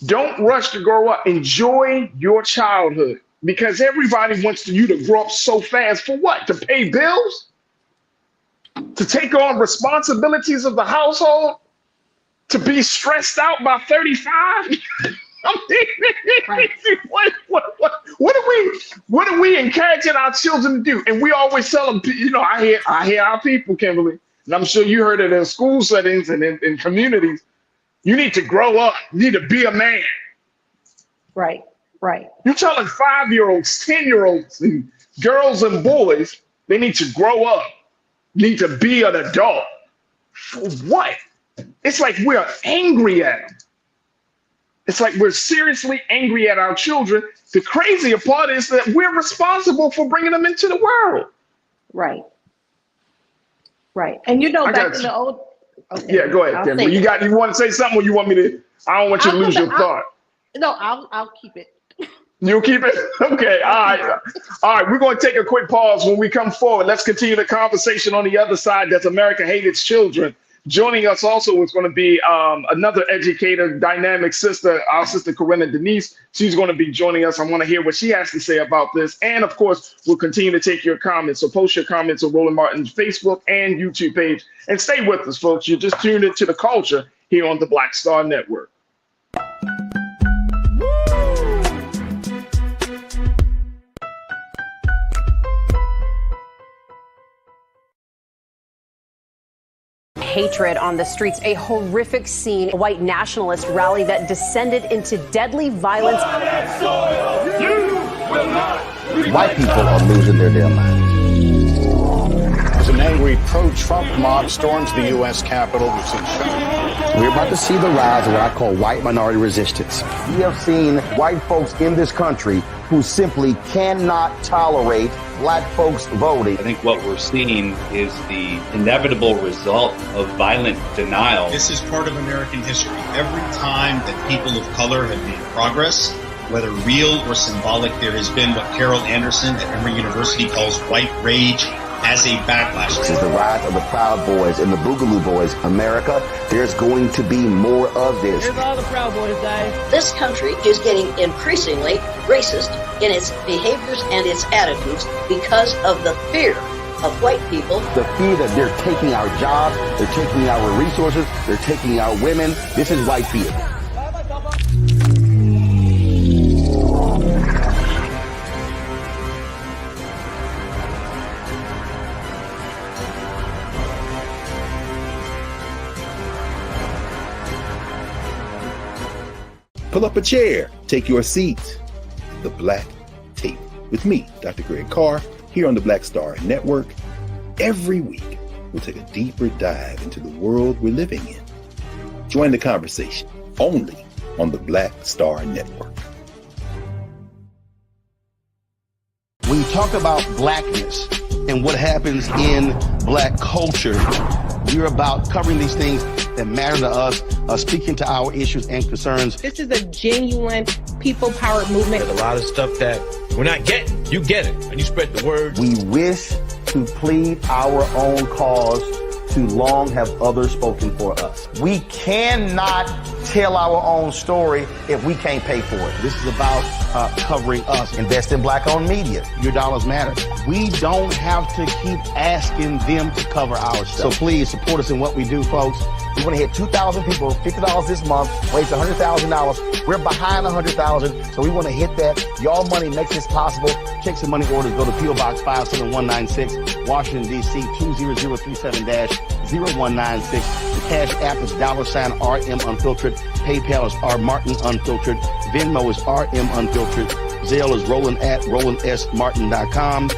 Don't rush to grow up. Enjoy your childhood, because everybody wants you to grow up so fast. For what? To pay bills? To take on responsibilities of the household? To be stressed out by 35? Right. What are we encouraging our children to do? And we always tell them, I hear our people, Kimberly, and I'm sure you heard it in school settings and in communities. You need to grow up. You need to be a man. Right. You're telling 5-year-olds, 10-year-olds, and girls and boys, they need to grow up, need to be an adult. For what? It's like we're angry at them. It's like we're seriously angry at our children. The crazier part is that we're responsible for bringing them into the world. Right. And back in the old. Okay, yeah, go ahead, Kimberly. You want to say something, or you want me to? I don't want you to lose your thought. No, I'll keep it. You'll keep it? Okay. All right. We're going to take a quick pause. When we come forward, let's continue the conversation on the other side. Does America hate its children? Joining us also is going to be another educator, dynamic sister, our sister Corinna Denise. She's going to be joining us. I want to hear what she has to say about this. And of course, we'll continue to take your comments. So post your comments on Roland Martin's Facebook and YouTube page. And stay with us, folks. You just tuned into The Culture here on the Black Star Network. Hatred on the streets, a horrific scene, a white nationalist rally that descended into deadly violence. White people are losing their damn minds. As an angry pro-Trump mob storms the U.S. Capitol, we've seen shootings. We're about to see the rise of what I call white minority resistance. We have seen white folks in this country who simply cannot tolerate black folks voting. I think what we're seeing is the inevitable result of violent denial. This is part of American history. Every time that people of color have made progress, whether real or symbolic, there has been what Carol Anderson at Emory University calls white rage as a backlash. This is the rise of the Proud Boys and the Boogaloo Boys. America, there's going to be more of this. Here's all the Proud Boys, guys. This country is getting increasingly racist in its behaviors and its attitudes because of the fear of white people. The fear that they're taking our jobs, they're taking our resources, they're taking our women. This is white fear. Pull up a chair, take your seat. The Black Tape with me, Dr. Greg Carr, here on the Black Star Network. Every week, we'll take a deeper dive into the world we're living in. Join the conversation only on the Black Star Network. When you talk about blackness and what happens in black culture, we're about covering these things that matter to us, speaking to our issues and concerns. This is a genuine people-powered movement. There's a lot of stuff that we're not getting. You get it, and you spread the word. We wish to plead our own cause. Too long have others spoken for us. We cannot tell our own story if we can't pay for it. This is about covering us. Invest in black-owned media. Your dollars matter. We don't have to keep asking them to cover our stuff. So please support us in what we do, folks. We want to hit 2,000 people, $50 this month, raise $100,000. We're behind 100,000, so we want to hit that. Y'all money makes this possible. Check some money orders. Go to P.O. Box 57196, Washington, D.C. 20037-0196. The Cash App is $RM Unfiltered. PayPal is R Martin Unfiltered. Venmo is RM Unfiltered. Zelle is Roland at RolandSMartin.com.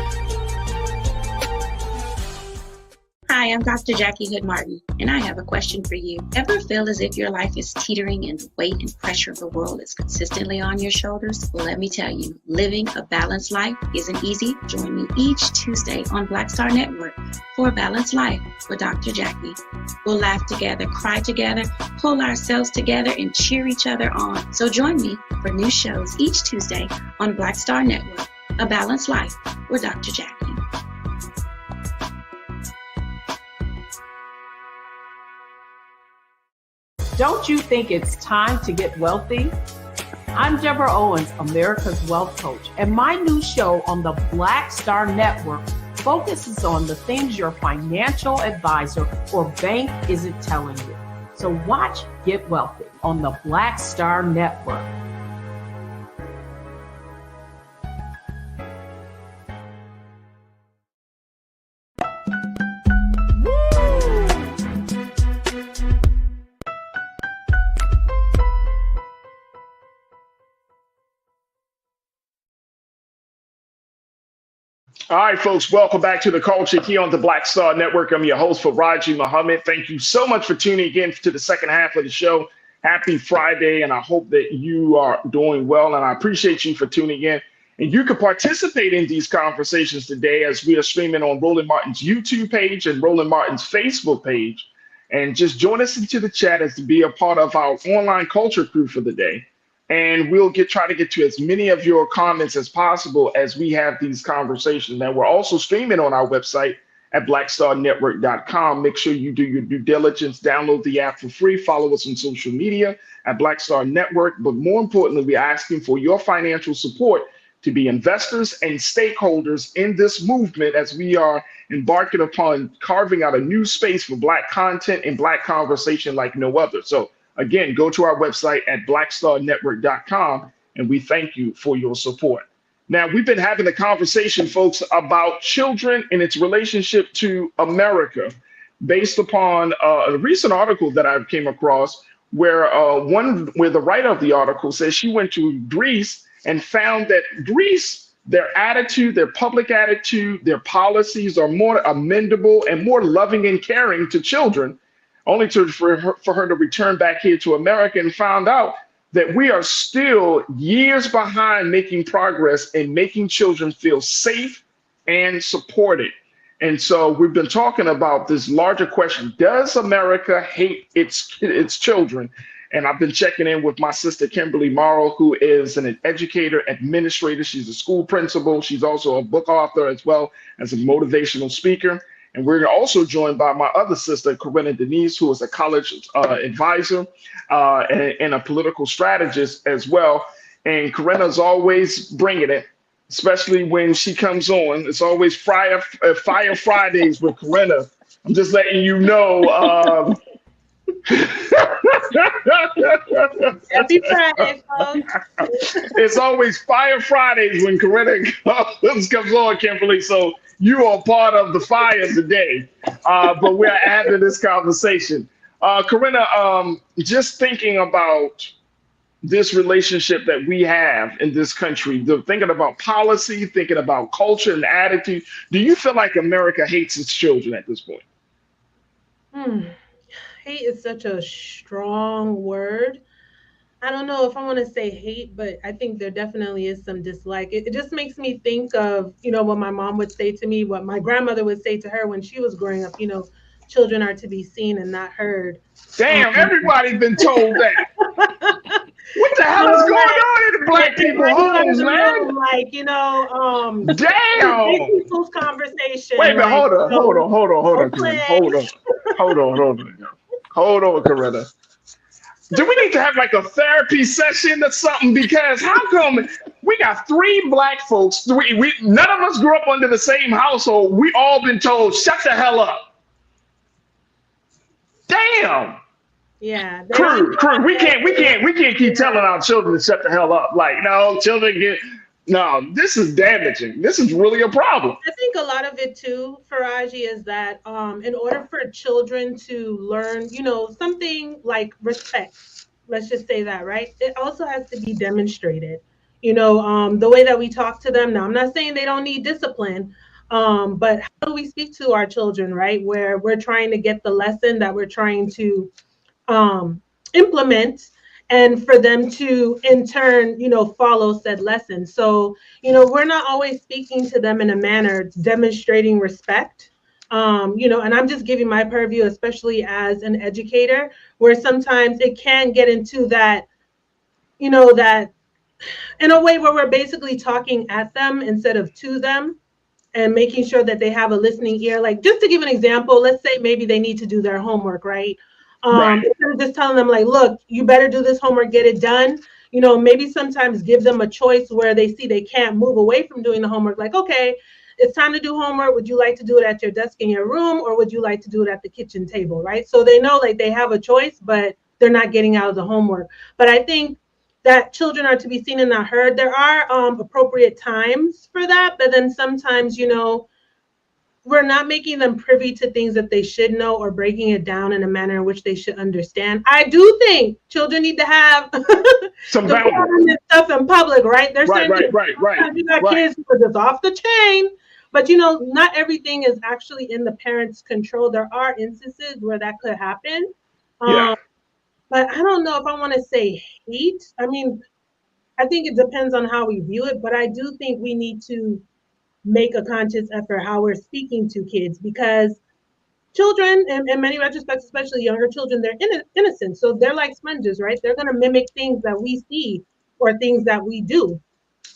Hi, Hi, I'm Dr. Jackie Hood Martin, and I have a question for you. Ever feel as if your life is teetering and the weight and pressure of the world is consistently on your shoulders? Well, let me tell you, living a balanced life isn't easy. Join me each Tuesday on Black Star Network for A Balanced Life with Dr. Jackie. We'll laugh together, cry together, pull ourselves together, and cheer each other on. So join me for new shows each Tuesday on Black Star Network, A Balanced Life with Dr. Jackie. Don't you think it's time to get wealthy? I'm Deborah Owens, America's Wealth Coach, and my new show on the Black Star Network focuses on the things your financial advisor or bank isn't telling you. So watch Get Wealthy on the Black Star Network. All right, folks, welcome back to The Culture here on the Black Star Network. I'm your host, Farajii Muhammad. Thank you so much for tuning in to the second half of the show. Happy Friday, and I hope that you are doing well, and I appreciate you for tuning in. And you can participate in these conversations today as we are streaming on Roland Martin's YouTube page and Roland Martin's Facebook page. And just join us into the chat as to be a part of our online culture crew for the day. And we'll try to get to as many of your comments as possible as we have these conversations. Now, we're also streaming on our website at blackstarnetwork.com. Make sure you do your due diligence, download the app for free, follow us on social media at Black Star Network. But more importantly, we're asking for your financial support to be investors and stakeholders in this movement as we are embarking upon carving out a new space for Black content and Black conversation like no other. So again, go to our website at blackstarnetwork.com, and we thank you for your support. Now, we've been having a conversation, folks, about children and its relationship to America based upon a recent article that I came across where the writer of the article says she went to Greece and found that Greece, their attitude, their public attitude, their policies are more amendable and more loving and caring to children, only for her to return back here to America and found out that we are still years behind making progress in making children feel safe and supported. And so we've been talking about this larger question: does America hate its children? And I've been checking in with my sister, Kimberly Morrow, who is an educator, administrator. She's a school principal. She's also a book author as well as a motivational speaker. And we're also joined by my other sister, Corinna Denise, who is a college advisor and a political strategist as well. And Corinna's always bringing it, especially when she comes on. It's always Fire Fridays with Corinna. I'm just letting you know. Happy Friday, folks. It's always Fire Fridays when Corinna comes on, Kimberly. So you are part of the fire today, but we're having this conversation. Corinna, just thinking about this relationship that we have in this country, thinking about policy, thinking about culture and attitude, do you feel like America hates its children at this point? Hate is such a strong word. I don't know if I want to say hate, but I think there definitely is some dislike. It just makes me think of, what my mom would say to me, what my grandmother would say to her when she was growing up, children are to be seen and not heard. Damn, everybody's been told that. What the hell is going on in the Black people homes, man? Damn. Big people's conversation. Wait a minute, hold on, Corinna. Do we need to have like a therapy session or something? Because how come we got 3 Black folks, none of us grew up under the same household. We all been told, shut the hell up. Damn. Yeah. Crew, we can't keep telling our children to shut the hell up. Like, no, this is damaging. This is really a problem. I think a lot of it too, Farajii, is that in order for children to learn, something like respect, let's just say that, right? It also has to be demonstrated. The way that we talk to them. Now, I'm not saying they don't need discipline, But how do we speak to our children, right? Where we're trying to get the lesson that we're trying to implement, and for them to in turn, follow said lesson. So, we're not always speaking to them in a manner demonstrating respect. And I'm just giving my purview, especially as an educator, where sometimes it can get into that, that in a way where we're basically talking at them instead of to them, and making sure that they have a listening ear. Like, just to give an example, let's say maybe they need to do their homework, right? Instead of just telling them like, look, you better do this homework, get it done. Maybe sometimes give them a choice where they see they can't move away from doing the homework. Like, okay, it's time to do homework. Would you like to do it at your desk in your room, or would you like to do it at the kitchen table, right? So they know like they have a choice, but they're not getting out of the homework. But I think that children are to be seen and not heard. There are appropriate times for that, but then sometimes, we're not making them privy to things that they should know, or breaking it down in a manner in which they should understand. I do think children need to have some boundaries stuff in public, right? There's right. You got kids who are just off the chain, but not everything is actually in the parents' control. There are instances where that could happen. But I don't know if I want to say hate. I mean, I think it depends on how we view it, but I do think we need to make a conscious effort how we're speaking to kids, because children, in many retrospects, especially younger children, they're innocent. So they're like sponges, right? They're going to mimic things that we see or things that we do.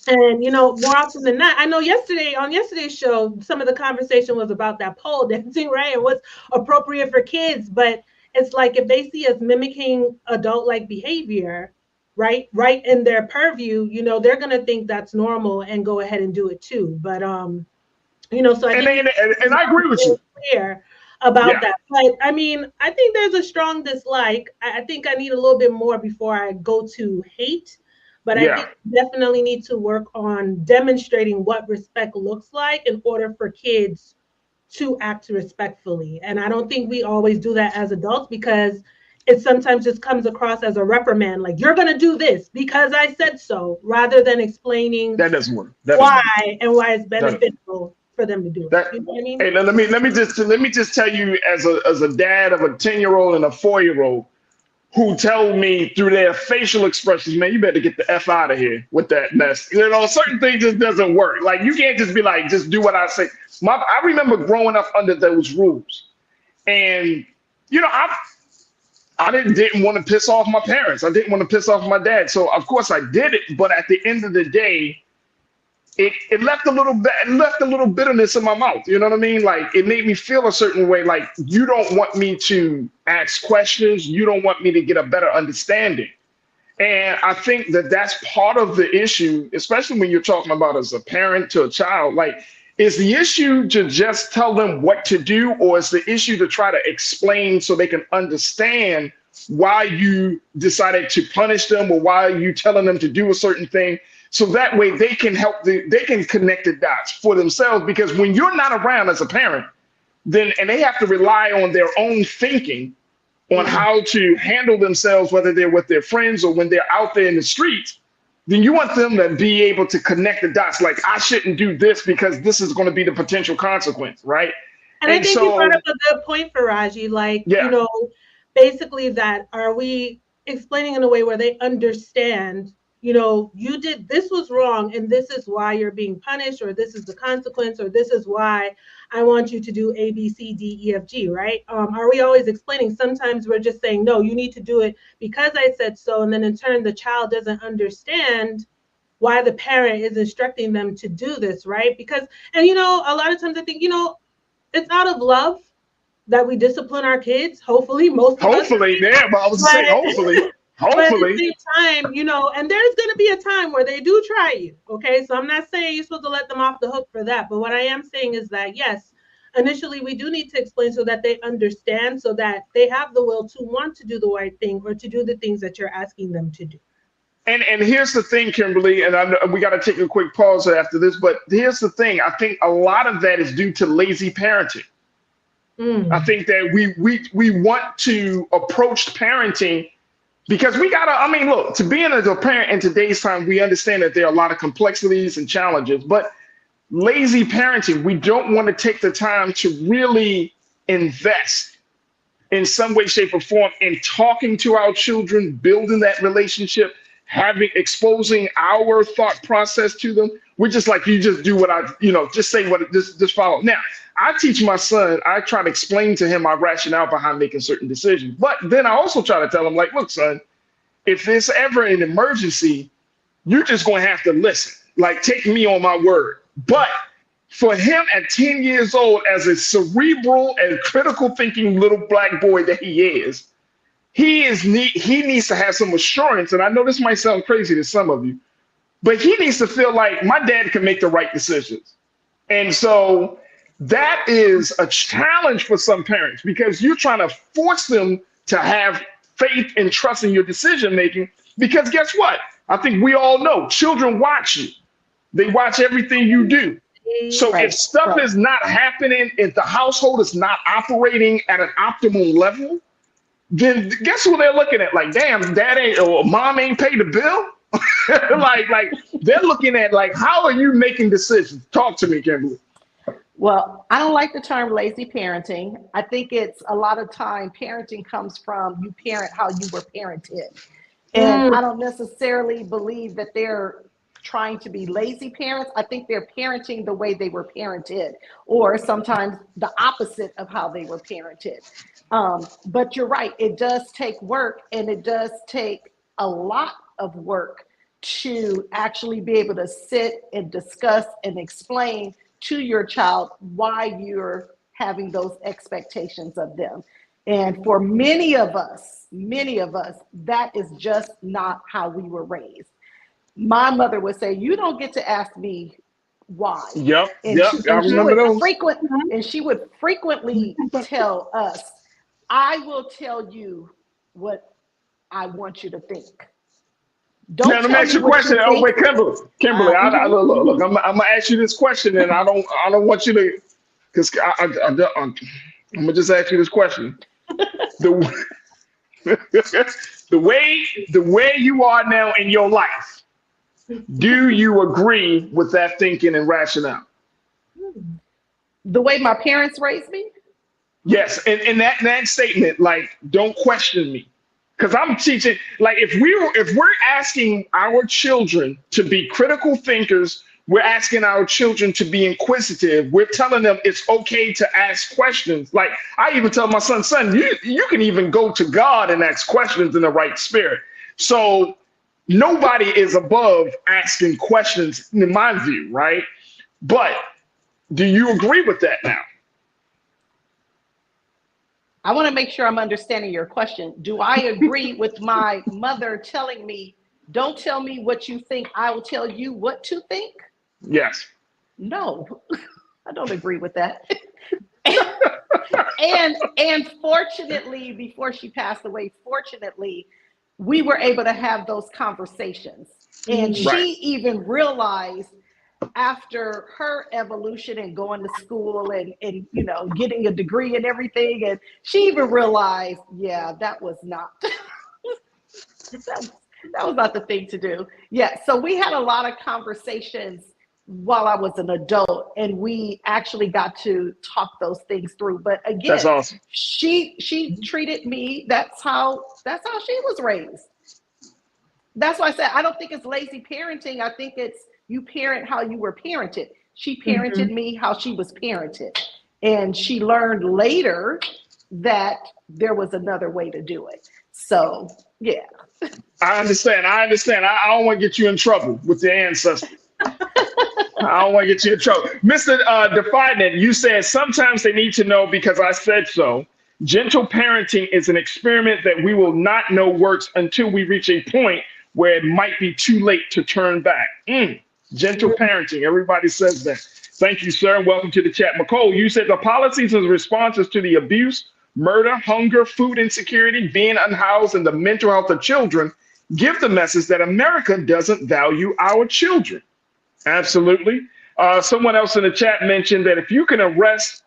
And, more often than not, I know on yesterday's show, some of the conversation was about that pole dancing, right? And what's appropriate for kids. But it's like, if they see us mimicking adult-like behavior, right in their purview, they're going to think that's normal and go ahead and do it too. But, so I think and I agree with you clear about that. But I mean, I think there's a strong dislike. I think I need a little bit more before I go to hate. But I think we definitely need to work on demonstrating what respect looks like in order for kids to act respectfully. And I don't think we always do that as adults, because it sometimes just comes across as a reprimand, like, you're going to do this because I said so, rather than explaining that doesn't work. Why it's beneficial for them to do it. You know what I mean? Hey, let me just tell you, as a dad of a 10-year-old and a 4-year-old, who tell me through their facial expressions, man, you better get the F out of here with that mess. Certain things just doesn't work. Like, you can't just be like, just do what I say. I remember growing up under those rules. And, I didn't want to piss off my parents. I didn't want to piss off my dad. So, of course, I did it. But at the end of the day, it left a little bitterness in my mouth. You know what I mean? Like, it made me feel a certain way. Like, you don't want me to ask questions. You don't want me to get a better understanding. And I think that that's part of the issue, especially when you're talking about as a parent to a child. Like, is the issue to just tell them what to do, or is the issue to try to explain so they can understand why you decided to punish them, or why are you telling them to do a certain thing? So that way they can they can connect the dots for themselves. Because when you're not around as a parent, and they have to rely on their own thinking on how to handle themselves, whether they're with their friends or when they're out there in the streets, then you want them to be able to connect the dots. Like, I shouldn't do this because this is going to be the potential consequence, right? And I think you brought up a good point, Farajii. Like, basically that, are we explaining in a way where they understand, you did, this was wrong, and this is why you're being punished, or this is the consequence, or this is why I want you to do A, B, C, D, E, F, G, right? Are we always explaining? Sometimes we're just saying, no, you need to do it because I said so. And then in turn, the child doesn't understand why the parent is instructing them to do this, right? Because, and a lot of times I think, it's out of love that we discipline our kids. Hopefully, most of us. Hopefully, yeah, but I was saying hopefully. But at the same time, and there's going to be a time where they do try you. Okay. So I'm not saying you're supposed to let them off the hook for that. But what I am saying is that, yes, initially we do need to explain so that they understand, so that they have the will to want to do the right thing, or to do the things that you're asking them to do. And here's the thing, Kimberly, and we got to take a quick pause after this. But here's the thing. I think a lot of that is due to lazy parenting. I think that we want to approach parenting because we got to, look, to being as a parent in today's time, we understand that there are a lot of complexities and challenges, but lazy parenting. We don't want to take the time to really invest in some way, shape, or form in talking to our children, building that relationship, exposing our thought process to them. We're just like, you just do what just say what, just follow. Now, I teach my son, I try to explain to him my rationale behind making certain decisions. But then I also try to tell him, like, look, son, if there's ever an emergency, you're just going to have to listen. Like, take me on my word. But for him at 10 years old, as a cerebral and critical thinking little black boy that he is, he needs to have some assurance. And I know this might sound crazy to some of you, but he needs to feel like my dad can make the right decisions. And so that is a challenge for some parents, because you're trying to force them to have faith and trust in your decision making. Because guess what? I think we all know children watch you. They watch everything you do. So if stuff is not happening, if the household is not operating at an optimal level, then guess what they're looking at? Like, damn, dad ain't or mom ain't paid the bill. like they're looking at, like, how are you making decisions? Talk to me, Kimberly. Well, I don't like the term lazy parenting. I think it's a lot of time parenting comes from you parent how you were parented. And I don't necessarily believe that they're trying to be lazy parents. I think they're parenting the way they were parented, or sometimes the opposite of how they were parented. But you're right, it does take work, and it does take a lot of work to actually be able to sit and discuss and explain to your child why you're having those expectations of them. And for many of us, that is just not how we were raised. My mother would say, you don't get to ask me why. Yep. And I remember those. She would frequently tell us, I will tell you what I want you to think. Don't now, let me ask you a question. Oh, wait, Kimberly, look, I'm gonna ask you this question, and I don't want you to, because I'm gonna just ask you this question. The way you are now in your life, do you agree with that thinking and rationale? The way my parents raised me? Yes, and that statement, like, don't question me. Because I'm teaching, like, if we're asking our children to be critical thinkers, we're asking our children to be inquisitive. We're telling them it's okay to ask questions. Like, I even tell my son, you can even go to God and ask questions in the right spirit. So nobody is above asking questions, in my view, right? But do you agree with that now? I want to make sure I'm understanding your question. Do I agree with my mother telling me, don't tell me what you think, I will tell you what to think? Yes. No, I don't agree with that. and fortunately, before she passed away, we were able to have those conversations. And she even realized, after her evolution and going to school and getting a degree and everything, and she even realized, that was not that was not the thing to do. So we had a lot of conversations while I was an adult, and we actually got to talk those things through. But again, that's awesome. She treated me, that's how she was raised. That's why I said I don't think it's lazy parenting. I think it's you parent how you were parented. She parented me how she was parented. And she learned later that there was another way to do it. So, yeah. I understand. I don't want to get you in trouble with your ancestors. I don't want to get you in trouble. Mr. Defiant, you said sometimes they need to know because I said so. Gentle parenting is an experiment that we will not know works until we reach a point where it might be too late to turn back. Gentle parenting. Everybody says that. Thank you, sir. Welcome to the chat. McCole, you said the policies and responses to the abuse, murder, hunger, food insecurity, being unhoused, and the mental health of children give the message that America doesn't value our children. Absolutely. Someone else in the chat mentioned that if you can arrest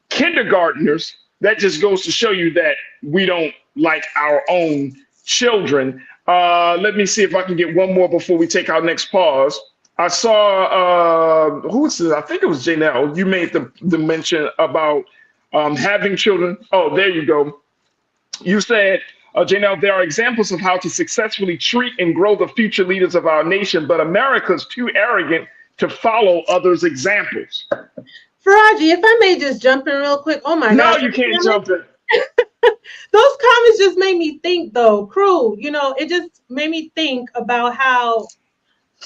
kindergartners, that just goes to show you that we don't like our own children. Let me see if I can get one more before we take our next pause. I saw who was it? I think it was Janelle. You made the mention about having children. Oh, there you go. You said, Janelle, there are examples of how to successfully treat and grow the future leaders of our nation, but America's too arrogant to follow others' examples. Farajii, if I may just jump in real quick. Oh my God. No, you can't jump in. Those comments just made me think, though, crew, it just made me think about how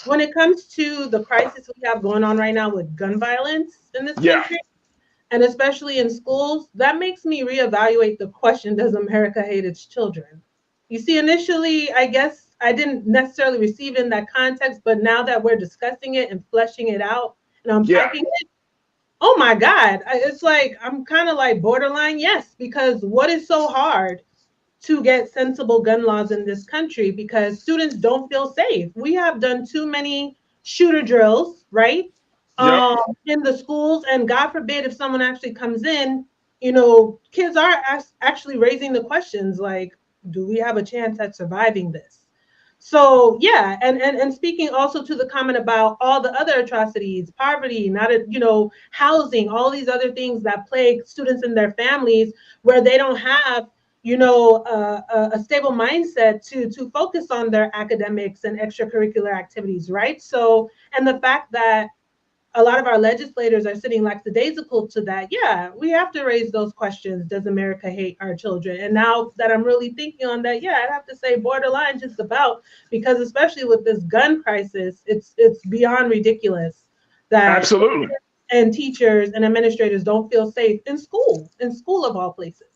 when it comes to the crisis we have going on right now with gun violence in this country, and especially in schools, that makes me reevaluate the question, does America hate its children? You see, initially, I guess I didn't necessarily receive it in that context, but now that we're discussing it and fleshing it out and unpacking it, oh my God, it's like, I'm kind of like borderline, yes, because what is so hard to get sensible gun laws in this country? Because students don't feel safe. We have done too many shooter drills, right? In the schools, and God forbid if someone actually comes in, kids are actually raising the questions like, do we have a chance at surviving this? So yeah, and speaking also to the comment about all the other atrocities, poverty, housing, all these other things that plague students and their families, where they don't have a stable mindset to focus on their academics and extracurricular activities, right? So, and the fact that a lot of our legislators are sitting lackadaisical to that. Yeah, we have to raise those questions. Does America hate our children? And now that I'm really thinking on that, yeah, I'd have to say borderline just about, because especially with this gun crisis, it's beyond ridiculous that absolutely and teachers and administrators don't feel safe in school of all places.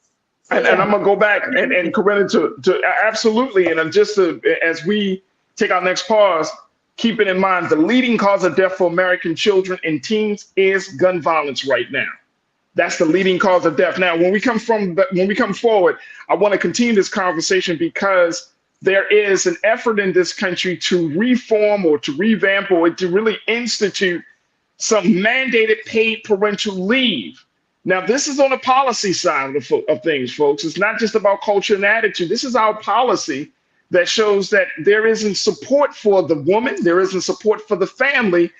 So, and I'm gonna go back and Corinna to absolutely, and just as we take our next pause, keeping in mind the leading cause of death for American children and teens is gun violence right now. That's the leading cause of death. Now, when we come forward, I want to continue this conversation because there is an effort in this country to reform or to revamp or to really institute some mandated paid parental leave. Now, this is on the policy side of things, folks. It's not just about culture and attitude. This is our policy that shows that there isn't support for the woman, there isn't support for the family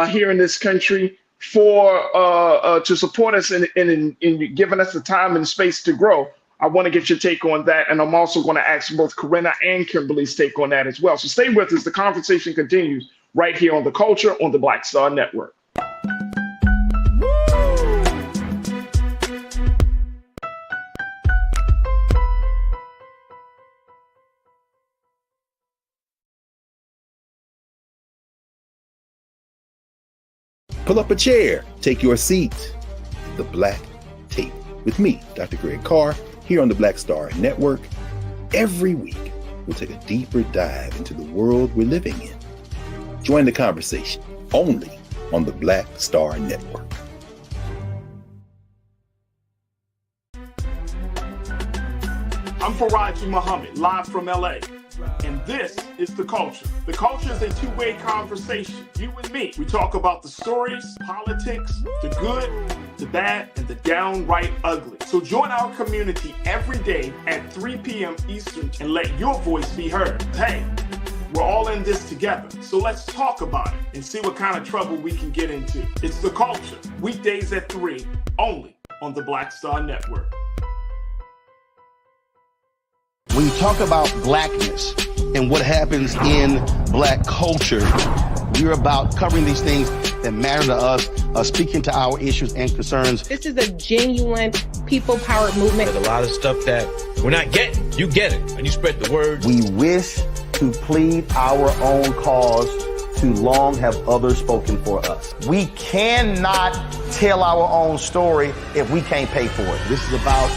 here in this country to support us in giving us the time and space to grow. I want to get your take on that, and I'm also going to ask both Corinna and Kimberly's take on that as well. So stay with us. The conversation continues right here on The Culture on the Black Star Network. Pull up a chair, take your seat. The Black Tape with me, Dr. Greg Carr, here on the Black Star Network. Every week, we'll take a deeper dive into the world we're living in. Join the conversation only on the Black Star Network. I'm Farajii Muhammad, live from LA. And this is The Culture. The Culture is a two-way conversation. You and me. We talk about the stories, politics, the good, the bad, and the downright ugly. So join our community every day at 3 p.m. Eastern and let your voice be heard. Hey, we're all in this together. So let's talk about it and see what kind of trouble we can get into. It's The Culture, weekdays at 3, only on the Black Star Network. When you talk about blackness and what happens in black culture, we're about covering these things that matter to us, speaking to our issues and concerns. This is a genuine people-powered movement. There's a lot of stuff that we're not getting. You get it, and you spread the word. We wish to plead our own cause. Too long have others spoken for us. We cannot tell our own story if we can't pay for it. This is about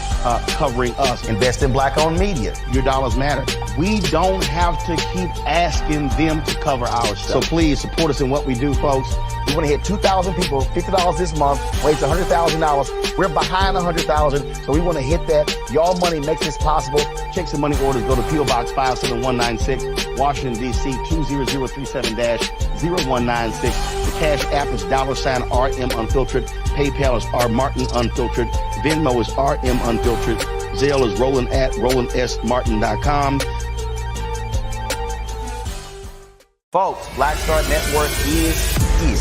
covering us. Invest in black-owned media. Your dollars matter. We don't have to keep asking them to cover our stuff. So please support us in what we do, folks. We want to hit 2,000 people, $50 this month, raise $100,000. We're behind 100,000, so we want to hit that. Y'all money makes this possible. Check some money orders. Go to P.O. Box 57196, Washington, D.C. 20037-0196. The Cash App is $RM Unfiltered. PayPal is R Martin Unfiltered. Venmo is RM Unfiltered. Zelle is Roland at RolandSMartin.com. Folks, Black Star Network is here.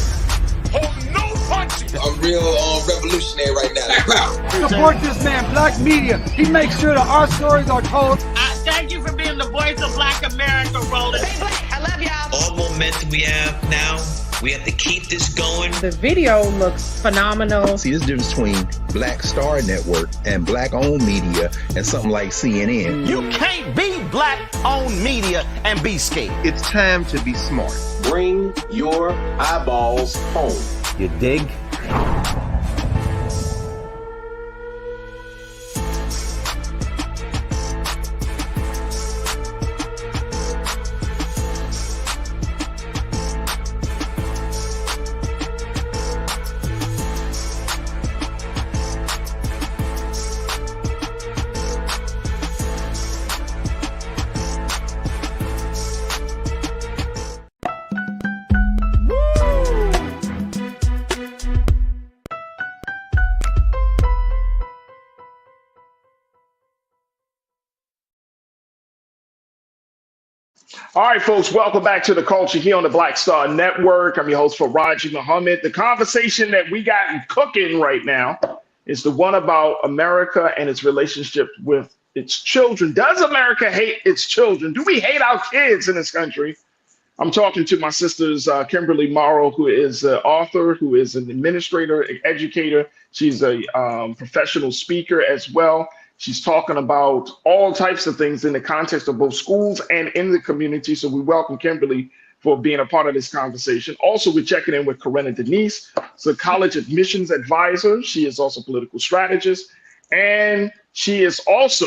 I'm real revolutionary right now. Support this man, Black Media. He makes sure that our stories are told. Thank you for being the voice of Black America, Roland. Stay black. I love y'all. All momentum we have now, we have to keep this going. The video looks phenomenal. See, there's a difference between Black Star Network and Black-owned media and something like CNN. You can't be Black-owned media and be scared. It's time to be smart. Bring your eyeballs home. You dig? All right, folks, welcome back to The Culture here on the Black Star Network. I'm your host, Farajii Muhammad. The conversation that we got cooking right now is the one about America and its relationship with its children. Does America hate its children? Do we hate our kids in this country? I'm talking to my sisters, Kimberly Morrow, who is an author, who is an administrator, educator. She's a professional speaker as well. She's talking about all types of things in the context of both schools and in the community. So we welcome Kimberly for being a part of this conversation. Also, we're checking in with Corinna Denise, a college admissions advisor. She is also a political strategist. And she is also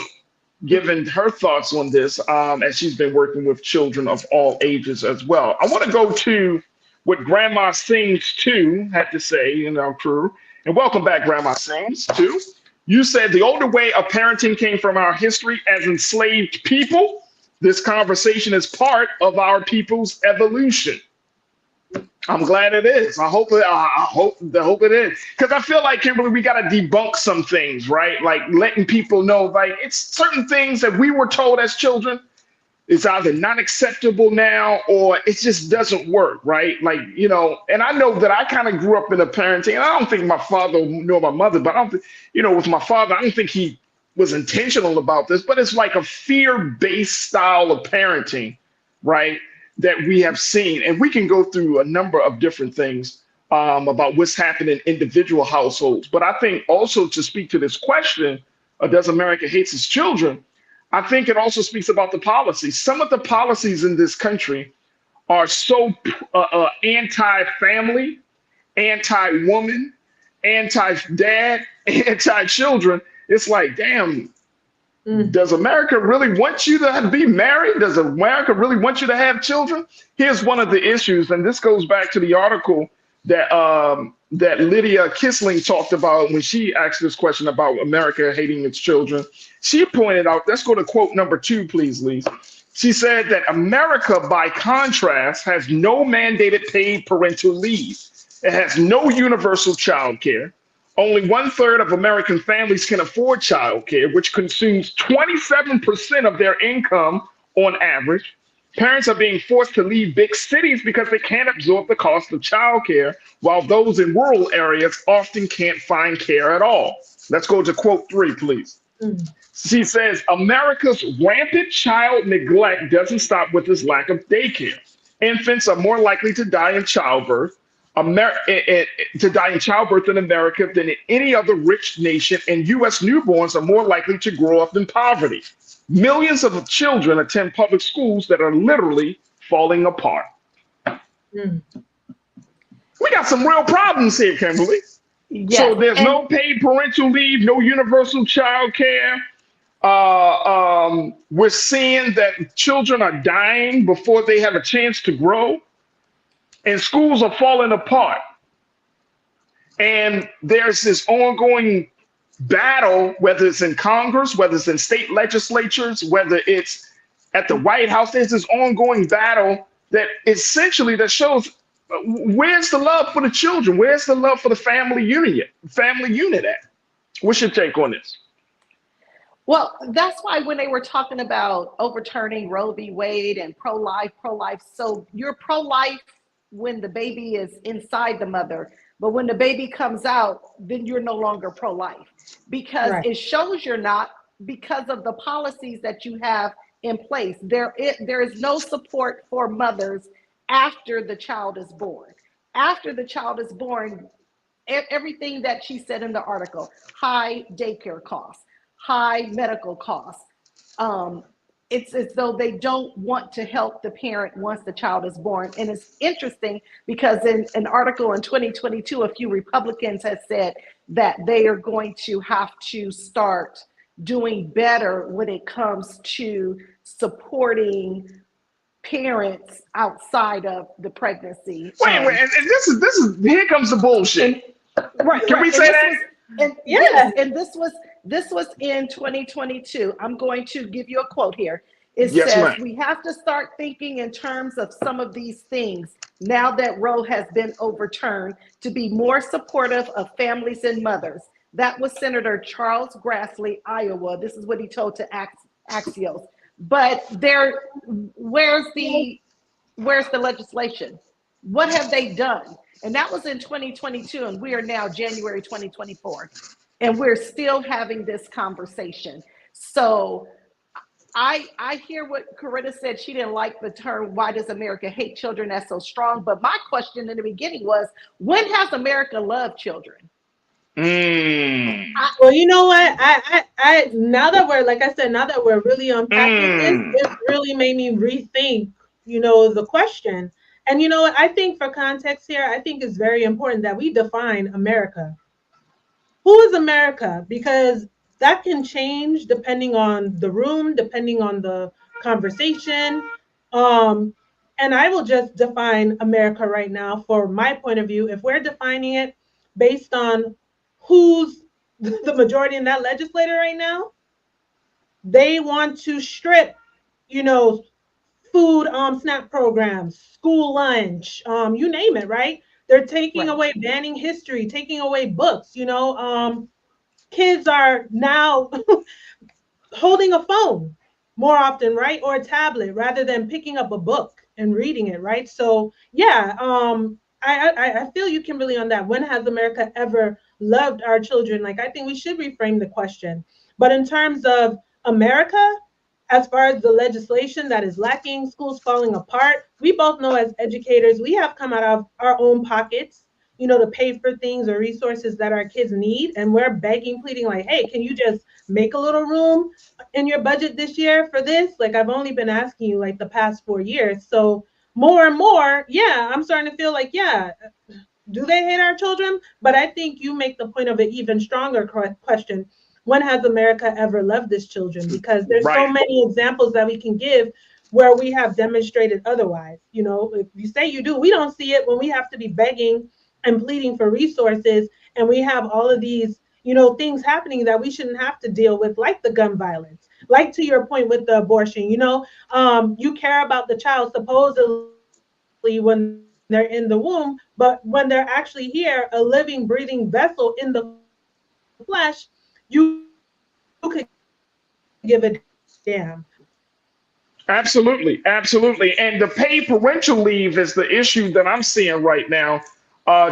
given her thoughts on this as she's been working with children of all ages as well. I want to go to what Grandma Sings too had to say in our crew. And welcome back, Grandma Sings too. You said the older way of parenting came from our history as enslaved people. This conversation is part of our people's evolution. I'm glad it is. I hope it is. Because I feel like, Kimberly, we got to debunk some things, right? Like letting people know, like it's certain things that we were told as children is either not acceptable now or it just doesn't work, right? Like, you know, and I know that I kind of grew up in a parenting, and I don't think my father nor my mother, but I don't think, you know, with my father, I don't think he was intentional about this, but it's like a fear-based style of parenting, right, that we have seen. And we can go through a number of different things about what's happening in individual households. But I think also to speak to this question, does America hate its children? I think it also speaks about the policies. Some of the policies in this country are so anti-family, anti-woman, anti-dad, anti-children. It's like, damn, does America really want you to be married? Does America really want you to have children? Here's one of the issues, and this goes back to the article that that Lydia Kisling talked about when she asked this question about America hating its children. She pointed out, let's go to quote number 2, please, Lise. She said that America, by contrast, has no mandated paid parental leave. It has no universal child care. Only 1/3 of American families can afford child care, which consumes 27% of their income on average. Parents are being forced to leave big cities because they can't absorb the cost of childcare, while those in rural areas often can't find care at all. Let's go to quote 3, please. She says, America's rampant child neglect doesn't stop with this lack of daycare. Infants are more likely to die in childbirth, in America than in any other rich nation, and U.S. newborns are more likely to grow up in poverty. Millions of children attend public schools that are literally falling apart. We got some real problems here, Kimberly. Yes. So there's no paid parental leave, no universal child care. We're seeing that children are dying before they have a chance to grow, and schools are falling apart. And there's this ongoing battle, whether it's in Congress, whether it's in state legislatures, whether it's at the White House. There's this ongoing battle that essentially that shows where's the love for the children? Where's the love for the family unit at? What's your take on this? Well, that's why when they were talking about overturning Roe v. Wade and pro-life, so you're pro-life when the baby is inside the mother, but when the baby comes out, then you're no longer pro-life, because it shows you're not, because of the policies that you have in place. There is no support for mothers after the child is born. After the child is born, everything that she said in the article, high daycare costs, high medical costs. It's as though they don't want to help the parent once the child is born. And it's interesting because in an article in 2022, a few Republicans had said that they are going to have to start doing better when it comes to supporting parents outside of the pregnancy. Wait, and this is here comes the bullshit. Can we say that? And this was in 2022. I'm going to give you a quote here. It says, we have to start thinking in terms of some of these things now that Roe has been overturned, to be more supportive of families and mothers. That was Senator Charles Grassley, Iowa. This is what he told to Axios. But where's the legislation? What have they done? And that was in 2022, and we are now January 2024, and we're still having this conversation. So I hear what Coretta said. She didn't like the term, why does America hate children? That's so strong. But my question in the beginning was, when has America loved children? Well, you know what? I now that we're, like I said, now that we're really unpacking this, it really made me rethink, the question. And you know what? I think for context here, I think it's very important that we define America. Who is America? Because that can change depending on the room, depending on the conversation. And I will just define America right now for my point of view. If we're defining it based on who's the majority in that legislature right now, they want to strip, food SNAP programs, school lunch, you name it, right? They're taking away, banning history, taking away books, kids are now holding a phone more often, right? Or a tablet rather than picking up a book and reading it, right? So yeah, I feel you, Kimberly, on that. When has America ever loved our children? Like, I think we should reframe the question. But in terms of America, as far as the legislation that is lacking, schools falling apart, we both know as educators, we have come out of our own pockets, to pay for things or resources that our kids need. And we're begging, pleading like, hey, can you just make a little room in your budget this year for this? Like, I've only been asking you like the past 4 years. So more and more, yeah, I'm starting to feel like, yeah, do they hate our children? But I think you make the point of an even stronger question. When has America ever loved its children? Because there's so many examples that we can give where we have demonstrated otherwise. If you say you do, we don't see it when we have to be begging and pleading for resources. And we have all of these, things happening that we shouldn't have to deal with, like the gun violence, like to your point with the abortion, you care about the child supposedly when they're in the womb, but when they're actually here, a living, breathing vessel in the flesh, you could give a damn. Absolutely. And the paid parental leave is the issue that I'm seeing right now.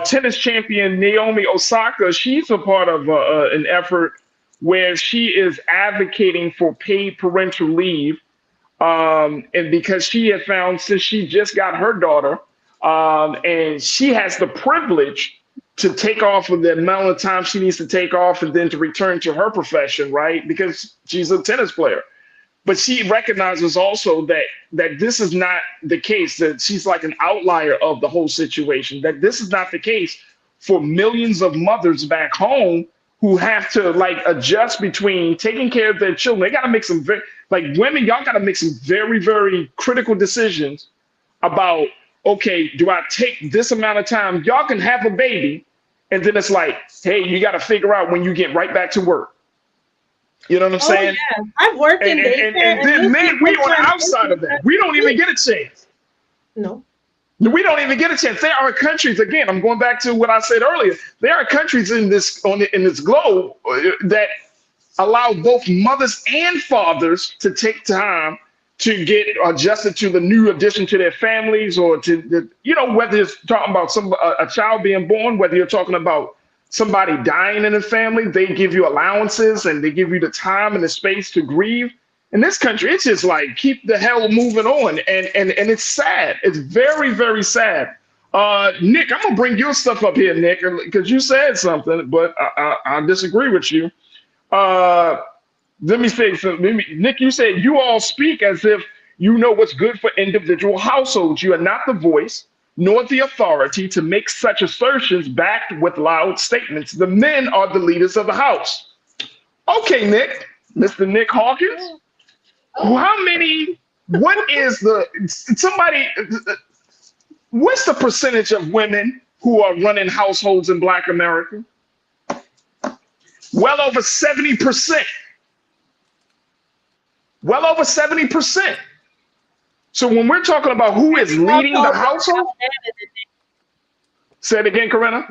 Tennis champion Naomi Osaka, she's a part of an effort where she is advocating for paid parental leave. And because she had found, since she just got her daughter, and she has the privilege to take off of the amount of time she needs to take off and then to return to her profession, right? Because she's a tennis player. But she recognizes also that this is not the case, that she's like an outlier of the whole situation, that this is not the case for millions of mothers back home who have to like adjust between taking care of their children. They got to make some women, y'all got to make some very, very critical decisions about, okay, do I take this amount of time? Y'all can have a baby. And then it's like, hey, you got to figure out when you get right back to work. You know what I'm saying? Yeah. I've worked in daycare. And then men, we on the outside of that. We don't even get a chance. No. We don't even get a chance. There are countries, again, I'm going back to what I said earlier. There are countries in this globe that allow both mothers and fathers to take time to get adjusted to the new addition to their families, or to the, whether it's talking about a child being born, whether you're talking about somebody dying in the family, they give you allowances and they give you the time and the space to grieve. In this country, it's just like, keep the hell moving on. And it's sad. It's very, very sad. Nick, I'm gonna bring your stuff up here, Nick, because you said something, but I disagree with you. Let me say something. Nick, you said you all speak as if you know what's good for individual households. You are not the voice nor the authority to make such assertions backed with loud statements. The men are the leaders of the house. Okay, Nick, Mr. Nick Hawkins, what's the percentage of women who are running households in Black America? Well over 70%. Well over 70%. So when we're talking about who is leading the household, say it again, Corinna.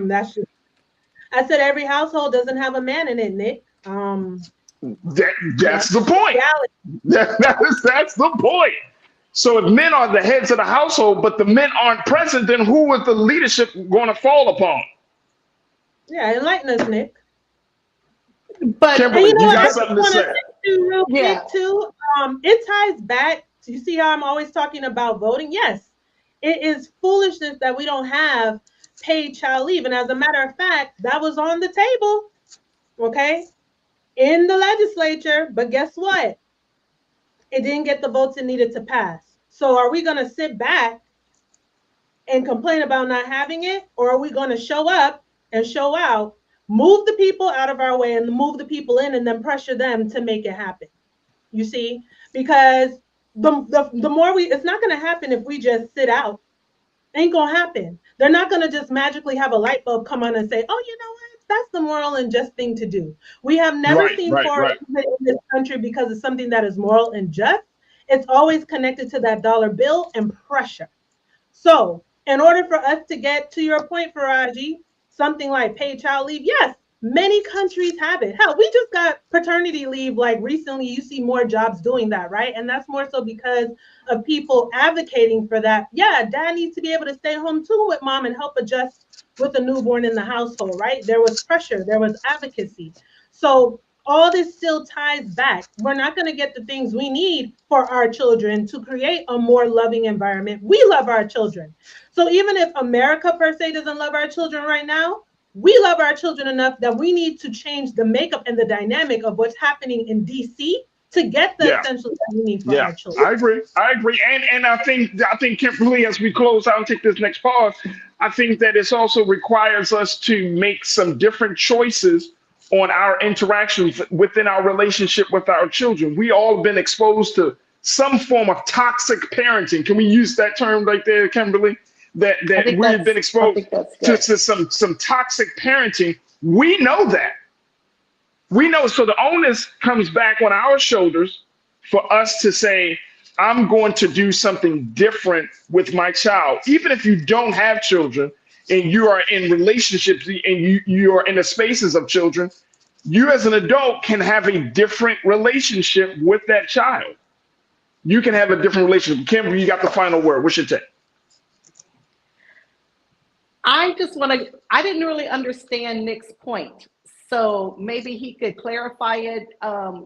I said every household doesn't have a man in it, Nick. That's the point. That's the point. So if men are the heads of the household, but the men aren't present, then who is the leadership going to fall upon? Yeah, enlighten us, Nick. But Kimberly, you got something to say. Real quick too. It ties back. You see how I'm always talking about voting? Yes, it is foolishness that we don't have paid child leave. And as a matter of fact, that was on the table, okay, in the legislature. But guess what? It didn't get the votes it needed to pass. So are we going to sit back and complain about not having it? Or are we going to show up and show out, move the people out of our way and move the people in, and then pressure them to make it happen? You see, because the more it's not going to happen if we just sit out. Ain't going to happen. They're not going to just magically have a light bulb come on and say, oh, you know what? That's the moral and just thing to do. We have never seen forward in this country because of something that is moral and just. It's always connected to that dollar bill and pressure. So in order for us to get to your point, Farajii, something like paid child leave, yes, many countries have it. Hell, we just got paternity leave like recently. You see more jobs doing that, right? And that's more so because of people advocating for that. Yeah, dad needs to be able to stay home too with mom and help adjust with a newborn in the household, right? There was pressure, there was advocacy. So all this still ties back. We're not going to get the things we need for our children to create a more loving environment. We love our children. So even if America per se doesn't love our children right now, we love our children enough that we need to change the makeup and the dynamic of what's happening in DC to get the essentials that we need for our children. I agree. And I think Kimberly, as we close out and take this next pause, I think that it also requires us to make some different choices on our interactions within our relationship with our children. We all been exposed to some form of toxic parenting. Can we use that term right there, Kimberly? That we've been exposed to some toxic parenting. We know that. We know. So the onus comes back on our shoulders for us to say, I'm going to do something different with my child. Even if you don't have children and you are in relationships and you are in the spaces of children, you as an adult can have a different relationship with that child. You can have a different relationship. Kimberly, you got the final word. What's your take? I didn't really understand Nick's point. So maybe he could clarify it.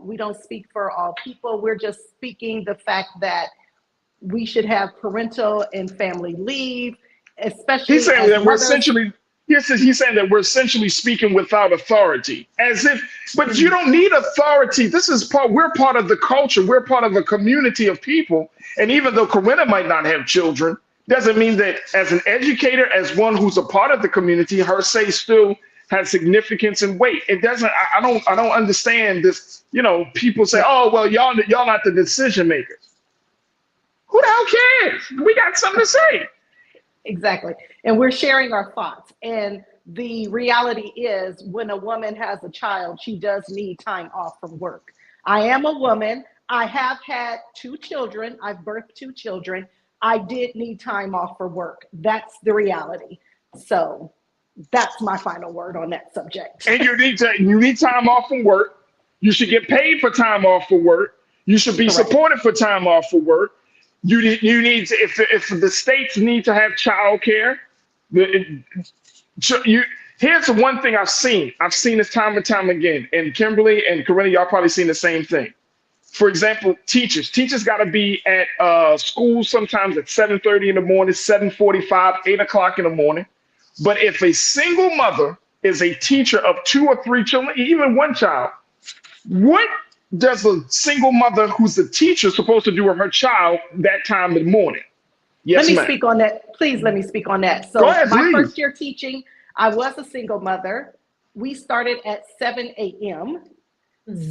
We don't speak for all people. We're just speaking the fact that we should have parental and family leave, especially. He's saying that he's saying that we're essentially speaking without authority, as if, but you don't need authority. We're part of the culture. We're part of a community of people. And even though Corinna might not have children, doesn't mean that as an educator, as one who's a part of the community, her say still has significance and weight. It doesn't. I don't understand this. People say, "Oh, well, y'all not the decision makers." Who the hell cares? We got something to say. Exactly, and we're sharing our thoughts. And the reality is, when a woman has a child, she does need time off from work. I am a woman. I have had 2 children. I've birthed 2 children. I did need time off for work. That's the reality. So that's my final word on that subject. And you need time off from work. You should get paid for time off for work. You should be supported for time off for work. You need to, if the states need to have childcare, here's the one thing I've seen. I've seen this time and time again. And Kimberly and Corinna, y'all probably seen the same thing. For example, teachers got to be at school sometimes at 7:30 in the morning, 7:45, 8 o'clock in the morning. But if a single mother is a teacher of 2 or 3 children, even one child, what does a single mother who's a teacher supposed to do with her child that time in the morning? Yes, let me speak on that. Please let me speak on that. So my first year teaching, I was a single mother. We started at 7 a.m.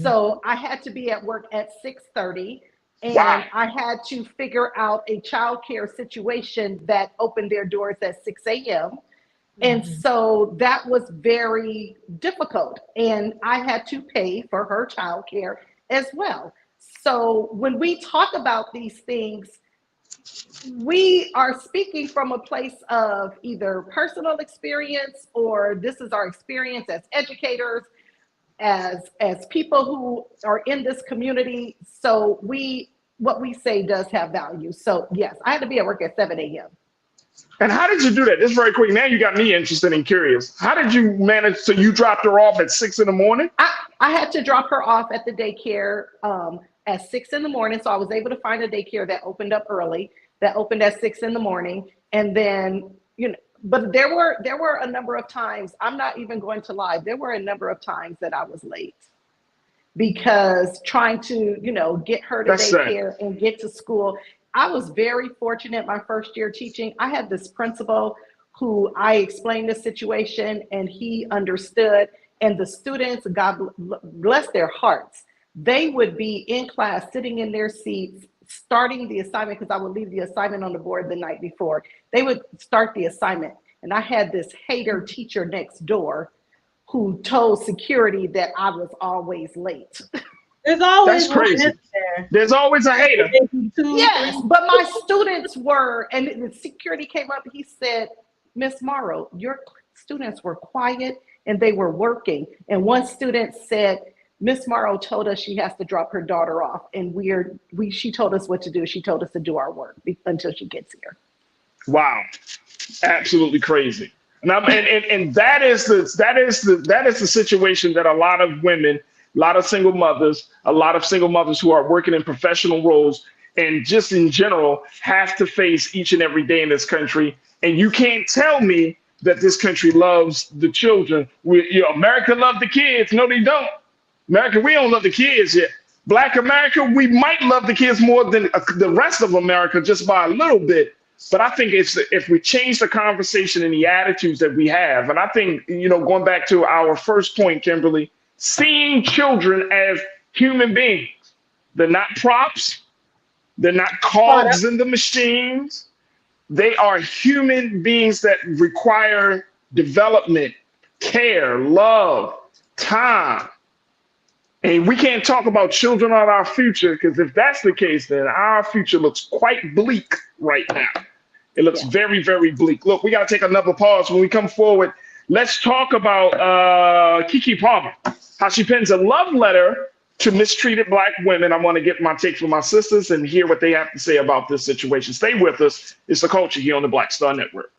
So I had to be at work at 6:30, and I had to figure out a childcare situation that opened their doors at 6 a.m. And so that was very difficult, and I had to pay for her childcare as well. So when we talk about these things, we are speaking from a place of either personal experience, or this is our experience as educators, as people who are in this community. So what we say does have value. So yes, I had to be at work at 7 a.m. And how did you do that? This is very quick. Now you got me interested and curious. How did you manage? So you dropped her off at 6 in the morning? I had to drop her off at the daycare at 6 in the morning. So I was able to find a daycare that opened up early, that opened at 6 in the morning. And then, but there were a number of times, I'm not even going to lie, there were a number of times that I was late because trying to, get her to daycare and get to school. I was very fortunate my first year teaching. I had this principal who I explained the situation and he understood, and the students, God bless their hearts, they would be in class sitting in their seats starting the assignment, because I would leave the assignment on the board the night before. They would start the assignment, and I had this hater teacher next door who told security that I was always late. There's always That's crazy. There. There's always a hater. Yes, but my students were, and the security came up, he said, Miss Morrow, your students were quiet and they were working. And one student said, Miss Morrow told us she has to drop her daughter off, and she told us what to do. She told us to do our work until she gets here. Wow, absolutely crazy. And that is the situation that a lot of women, a lot of single mothers who are working in professional roles and just in general have to face each and every day in this country. And you can't tell me that this country loves the children. America loves the kids. No, they don't. America, we don't love the kids yet. Black America, we might love the kids more than the rest of America, just by a little bit. But I think if we change the conversation and the attitudes that we have, and I think, going back to our first point, Kimberly, seeing children as human beings. They're not props. They're not cogs in the machines. They are human beings that require development, care, love, time. And we can't talk about children are our future, because if that's the case, then our future looks quite bleak right now. It looks very, very bleak. Look, we got to take another pause. When we come forward, let's talk about Kiki Palmer, how she pens a love letter to mistreated Black women. I want to get my take from my sisters and hear what they have to say about this situation. Stay with us. It's The Culture here on the Black Star Network.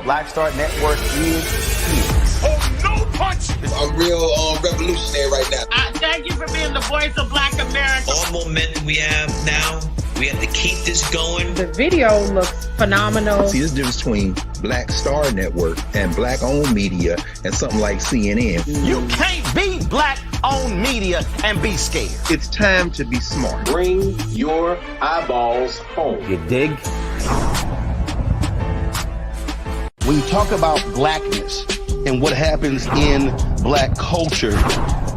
Black Star Network is here. Oh, no punch! I'm real revolutionary right now. Thank you for being the voice of Black America. All momentum we have now, we have to keep this going. The video looks phenomenal. See, there's a difference between Black Star Network and Black-owned media and something like CNN. You can't be Black-owned media and be scared. It's time to be smart. Bring your eyeballs home. You dig? When you talk about Blackness and what happens in Black culture,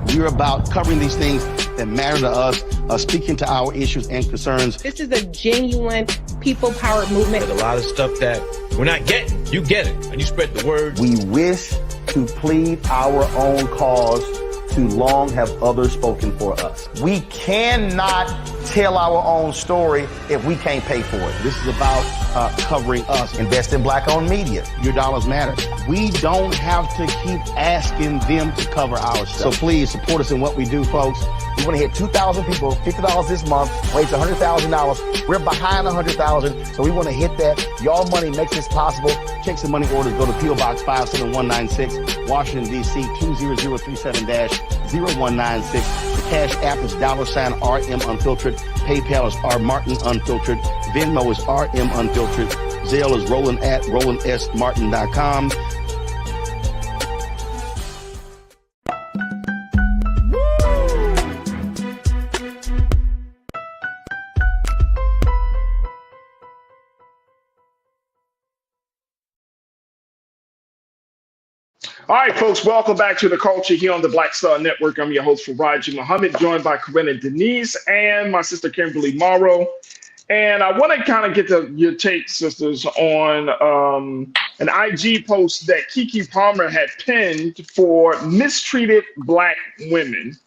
we're about covering these things that matter to us, speaking to our issues and concerns. This is a genuine people-powered movement. There's a lot of stuff that we're not getting. You get it, and you spread the word. We wish to plead our own cause too long have others spoken for us. We cannot tell our own story if we can't pay for it. This is about covering us. Invest in Black-owned media. Your dollars matter. We don't have to keep asking them to cover our stuff. So please support us in what we do, folks. We want to hit 2,000 people, $50 this month, raise $100,000. We're behind 100,000, so we want to hit that. Y'all money makes this possible. Checks and money orders go to P.O. Box 57196, Washington, D.C. 20037-0196. The Cash App is $RM Unfiltered. PayPal is R Martin Unfiltered. Venmo is RM Unfiltered. Zelle is Roland at RolandSMartin.com. All right, folks, welcome back to The Culture here on the Black Star Network. I'm your host, Farajii Muhammad, joined by Corinna Denise and my sister, Kimberly Morrow. And I want to kind of get your take, sisters, on an IG post that Kiki Palmer had pinned for mistreated Black women.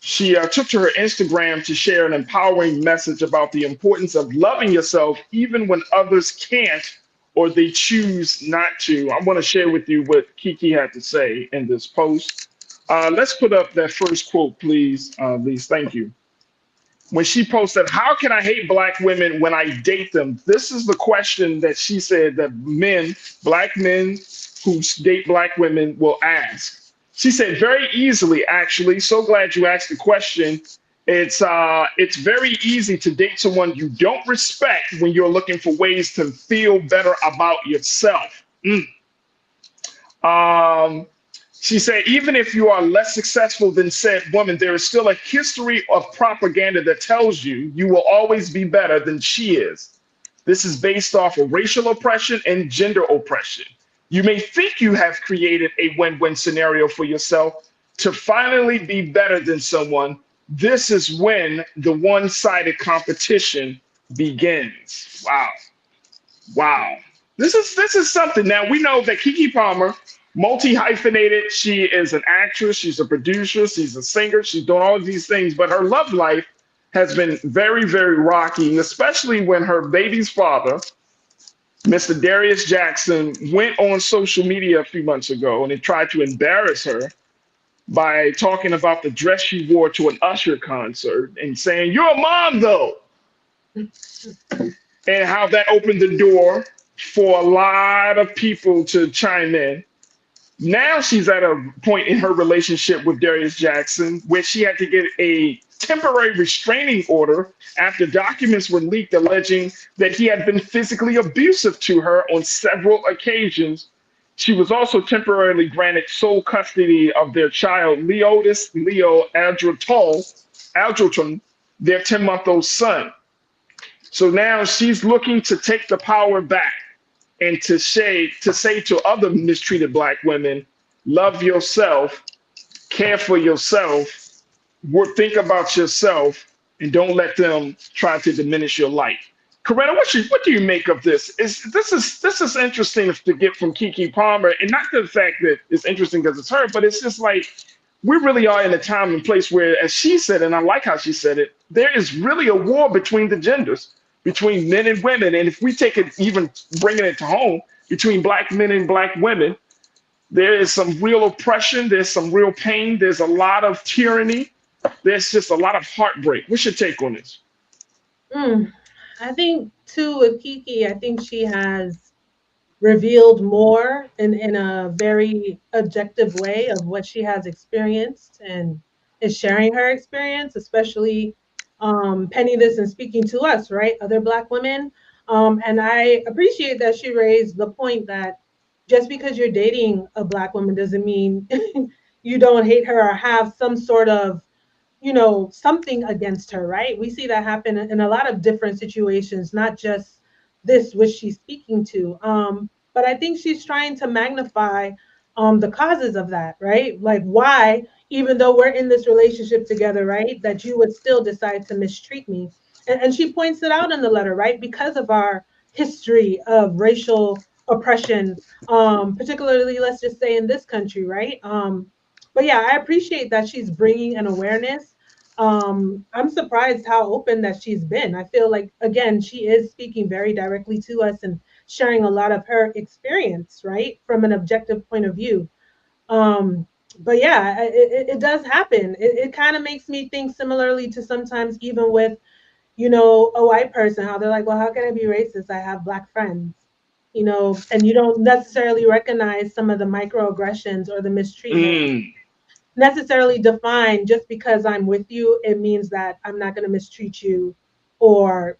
She took to her Instagram to share an empowering message about the importance of loving yourself even when others can't or they choose not to. I want to share with you what Kiki had to say in this post. Let's put up that first quote, please, Lise. Thank you. When she posted, "How can I hate Black women when I date them?" This is the question that she said that men, Black men who date Black women will ask. She said, very easily, actually. So glad you asked the question. It's very easy to date someone you don't respect when you're looking for ways to feel better about yourself. She said, even if you are less successful than said woman, there is still a history of propaganda that tells you you will always be better than she is. This is based off of racial oppression and gender oppression. You may think you have created a win-win scenario for yourself to finally be better than someone. This is when the one-sided competition begins. Wow. Wow. This is something. Now, we know that Kiki Palmer, multi-hyphenated, she is an actress, she's a producer, she's a singer, she's doing all of these things, but her love life has been very, very rocky, especially when her baby's father, Mr. Darius Jackson, went on social media a few months ago and he tried to embarrass her by talking about the dress she wore to an Usher concert and saying, "You're a mom, though." And how that opened the door for a lot of people to chime in. Now she's at a point in her relationship with Darius Jackson where she had to get a temporary restraining order after documents were leaked alleging that he had been physically abusive to her on several occasions. She was also temporarily granted sole custody of their child, Leo Aldriton, their 10-month-old son. So now she's looking to take the power back and to say to other mistreated Black women, love yourself, care for yourself, think about yourself, and don't let them try to diminish your life. Corinna, what do you make of this? This is interesting to get from Kiki Palmer, and not the fact that it's interesting because it's her, but it's just like we really are in a time and place where, as she said, and I like how she said it, there is really a war between the genders, between men and women. And if we take it, even bringing it to home, between Black men and Black women, there is some real oppression, there's some real pain, there's a lot of tyranny, there's just a lot of heartbreak. What's your take on this? I think, too, with Kiki, I think she has revealed more in a very objective way of what she has experienced and is sharing her experience, especially penning this and speaking to us, right? Other Black women. And I appreciate that she raised the point that just because you're dating a Black woman doesn't mean you don't hate her or have some sort of, something against her, right? We see that happen in a lot of different situations, not just this, which she's speaking to. But I think she's trying to magnify the causes of that, right? Like why, even though we're in this relationship together, right, that you would still decide to mistreat me. And she points it out in the letter, right? Because of our history of racial oppression, particularly, let's just say in this country, right? But yeah, I appreciate that she's bringing an awareness. I'm surprised how open that she's been. I feel like, again, she is speaking very directly to us and sharing a lot of her experience, right, from an objective point of view. But yeah, it does happen. It kind of makes me think similarly to sometimes even with, you know, a white person, how they're like, well, how can I be racist? I have Black friends, you know, and you don't necessarily recognize some of the microaggressions or the mistreatment necessarily define just because I'm with you, it means that I'm not going to mistreat you or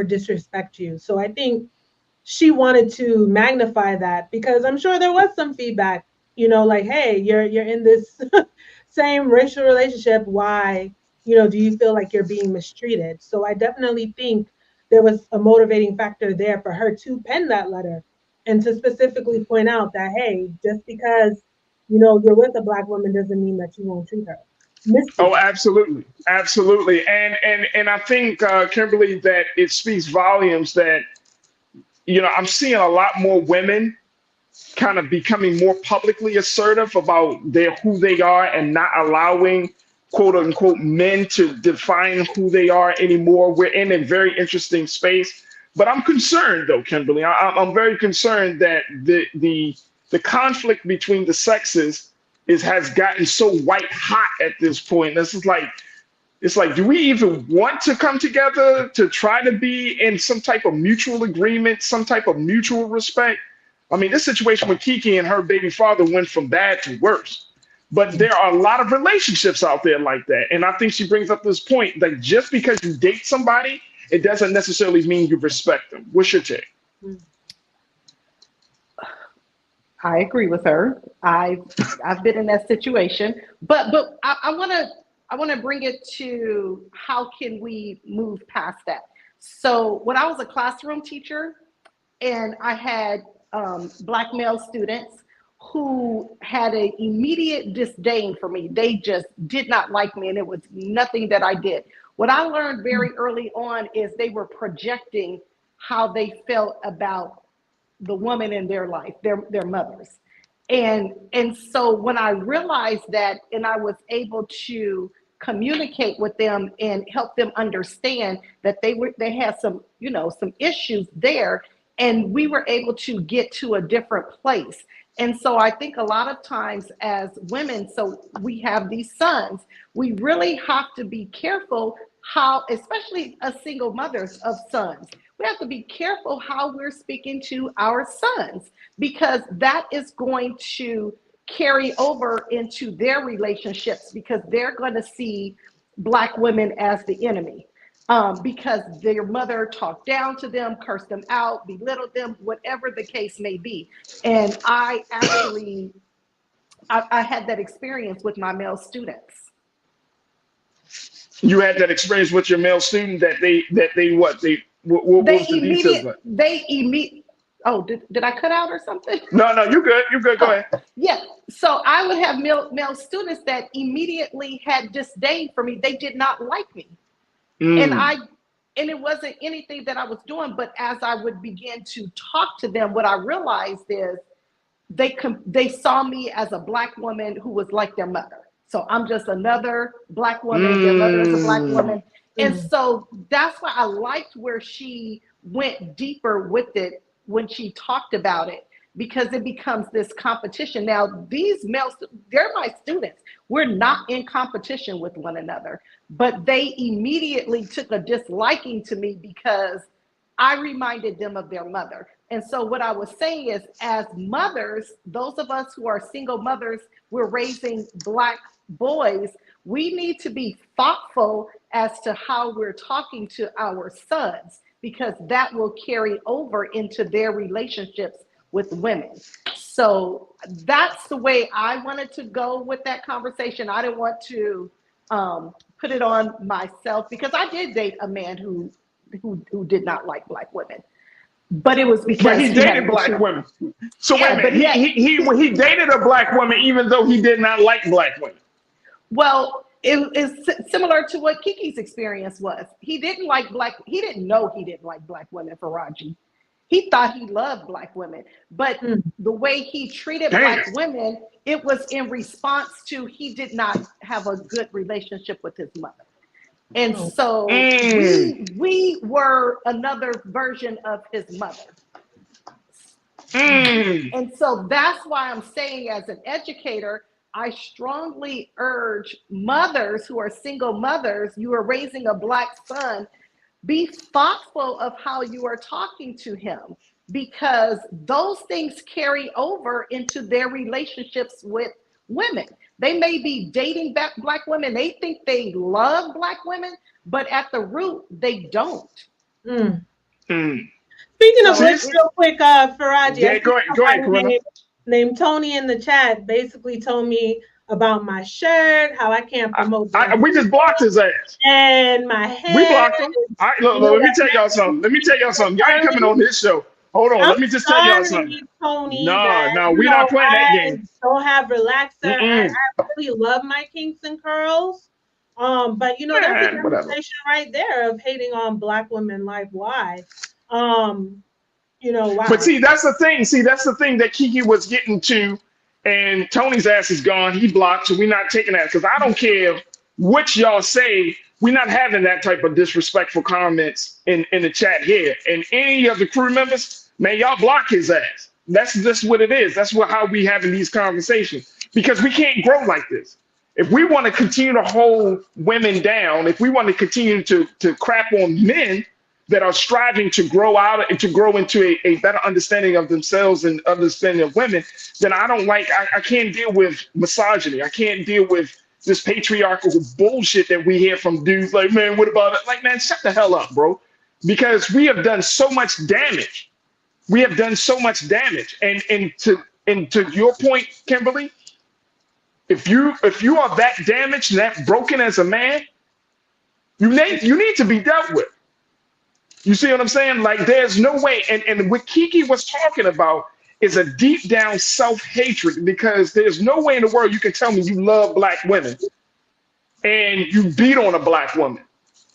disrespect you. So I think she wanted to magnify that because I'm sure there was some feedback, you know, like, hey, you're in this same racial relationship. Why, you know, do you feel like you're being mistreated? So I definitely think there was a motivating factor there for her to pen that letter and to specifically point out that, hey, just because, you know, you're with a Black woman doesn't mean that you won't treat her. Oh, absolutely, absolutely, and I think Kimberly, that it speaks volumes that, you know, I'm seeing a lot more women kind of becoming more publicly assertive about who they are and not allowing quote unquote men to define who they are anymore. We're in a very interesting space, but I'm concerned though, Kimberly. I'm very concerned that the conflict between the sexes has gotten so white hot at this point. This is like, it's like, do we even want to come together to try to be in some type of mutual agreement, some type of mutual respect? I mean, this situation with Kiki and her baby father went from bad to worse. But there are a lot of relationships out there like that. And I think she brings up this point that just because you date somebody, it doesn't necessarily mean you respect them. What's your take? I agree with her. I've been in that situation, but I want to bring it to how can we move past that. So when I was a classroom teacher, and I had Black male students who had an immediate disdain for me. They just did not like me, and it was nothing that I did. What I learned very early on is they were projecting how they felt about the woman in their life, their mothers. And so when I realized that, and I was able to communicate with them and help them understand that they had some, you know, some issues there, and we were able to get to a different place. And so I think a lot of times as women, so we have these sons, we really have to be careful how, especially as single mothers of sons, we have to be careful how we're speaking to our sons, because that is going to carry over into their relationships, because they're going to see Black women as the enemy. Because their mother talked down to them, cursed them out, belittled them, whatever the case may be. And I actually, I had that experience with my male students. You had that experience with your male student that what was the details? Oh, did I cut out or something? No, you're good. You're good. Go ahead. Yeah. So I would have male students that immediately had disdain for me. They did not like me. And it wasn't anything that I was doing, but as I would begin to talk to them, what I realized is they saw me as a Black woman who was like their mother. So I'm just another Black woman, their mother is a Black woman. And so that's why I liked where she went deeper with it when she talked about it, because it becomes this competition. Now, these males, they're my students. We're not in competition with one another, but they immediately took a disliking to me because I reminded them of their mother. And so what I was saying is, as mothers, those of us who are single mothers, we're raising Black boys, we need to be thoughtful as to how we're talking to our sons, because that will carry over into their relationships with women. So that's the way I wanted to go with that conversation. I didn't want to put it on myself, because I did date a man who did not like Black women, but it was because he dated Black women. So yeah, wait a minute, he dated a Black woman even though he did not like Black women. Well, it is similar to what Kiki's experience was. He didn't know he didn't like Black women, Farajii. He thought he loved Black women, but the way he treated Black women, it was in response to he did not have a good relationship with his mother. And so we were another version of his mother. And so that's why I'm saying, as an educator, I strongly urge mothers who are single mothers, you are raising a Black son, be thoughtful of how you are talking to him, because those things carry over into their relationships with women. They may be dating Black women. They think they love Black women, but at the root, they don't. Speaking of which, real quick, Farajii, yeah, go ahead, named Tony in the chat basically told me about my shirt, how I can't promote. We just blocked his ass. And my hair. We blocked him. All right, look, let me tell y'all something. Y'all ain't coming on his show. Hold on, let me just tell y'all something. Tony, no, we're not playing that game. Don't have relaxer. I really love my kinks and curls. But you know, that's a conversation right there of hating on Black women. Like, why? You know, why? But see, that's the thing. That's the thing that Kiki was getting to, and Tony's ass is gone. He blocked, so we're not taking that, because I don't care what y'all say. We're not having that type of disrespectful comments in the chat here. And any of the crew members, man, y'all block his ass. That's just what it is. That's how we having these conversations, because we can't grow like this. If we want to continue to hold women down, if we want to continue to crap on men that are striving to grow out and to grow into a better understanding of themselves and understanding of women, then I can't deal with misogyny. I can't deal with this patriarchal bullshit that we hear from dudes like, man, what about it? Like, man, shut the hell up, bro. Because we have done so much damage. We have done so much damage. And to your point, Kimberly, if you are that damaged and that broken as a man, you need to be dealt with. You see what I'm saying? Like, there's no way. And what Kiki was talking about is a deep down self-hatred, because there's no way in the world you can tell me you love Black women and you beat on a Black woman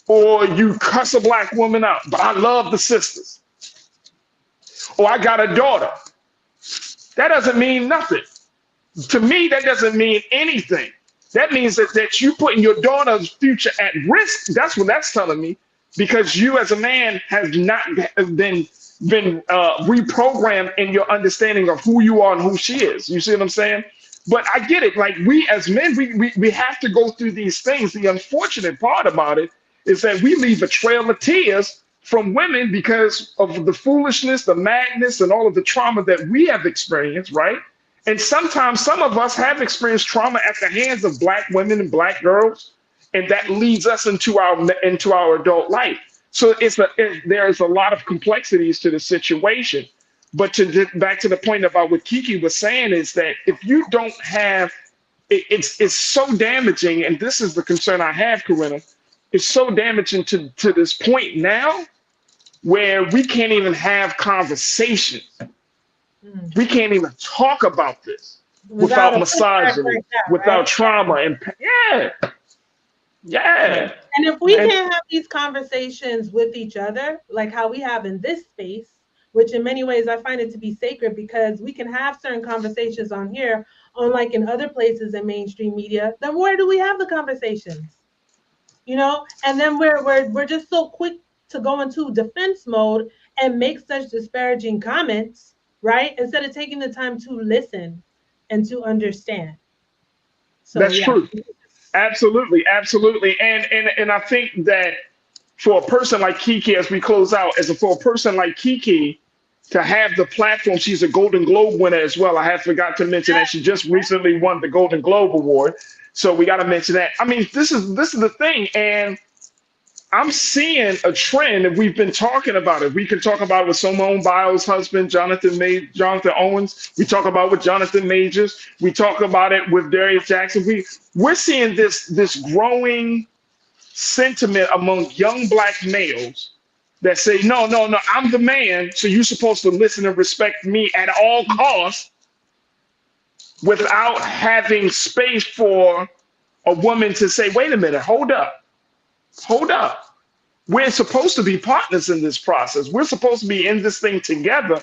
or you cuss a Black woman out, but I love the sisters. Or I got a daughter. That doesn't mean nothing. To me, that doesn't mean anything. That means that you putting your daughter's future at risk. That's what that's telling me, because you as a man have not been reprogrammed in your understanding of who you are and who she is. You see what I'm saying? But I get it. Like, we as men, we have to go through these things. The unfortunate part about it is that we leave a trail of tears from women because of the foolishness, the madness, and all of the trauma that we have experienced, right? And sometimes some of us have experienced trauma at the hands of Black women and Black girls, and that leads us into our adult life. So there's a lot of complexities to the situation. But to get back to the point about what Kiki was saying, is that if you don't have, it's so damaging, and this is the concern I have, Corinna, it's so damaging to this point now where we can't even have conversations. We can't even talk about this without misogyny, like that, without trauma. And yeah. And if we can't have these conversations with each other, like how we have in this space, which in many ways I find it to be sacred, because we can have certain conversations on here, unlike in other places in mainstream media, then where do we have the conversations? You know, and then we're just so quick to go into defense mode and make such disparaging comments, right? Instead of taking the time to listen and to understand. So that's true. Absolutely. And I think that for a person like Kiki, as we close out, for a person like Kiki to have the platform, she's a Golden Globe winner as well. I have forgot to mention that she just recently won the Golden Globe Award. So we got to mention that. I mean, this is the thing. And I'm seeing a trend, and we've been talking about it. We can talk about it with Simone Biles' husband, Jonathan Owens. We talk about it with Jonathan Majors. We talk about it with Darius Jackson. We're seeing this growing sentiment among young Black males that say, no, I'm the man, so you're supposed to listen and respect me at all costs, without having space for a woman to say, wait a minute, hold up. we're supposed to be partners in this process. We're supposed to be in this thing together,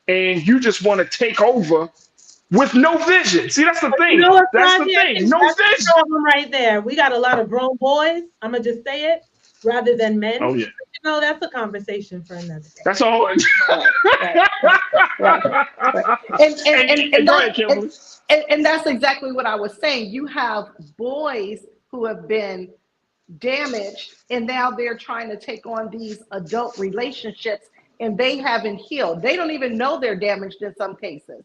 and you just want to take over with no vision. See, that's the thing. You know what, that's Farajii? the thing. No that's vision. The problem right there. We got a lot of grown boys. I'm gonna just say it, rather than men. Oh yeah. You know, that's a conversation for another day. That's all. And go ahead, Kimberly. And that's exactly what I was saying. You have boys who have been damaged, and now they're trying to take on these adult relationships, and they haven't healed. They don't even know they're damaged in some cases,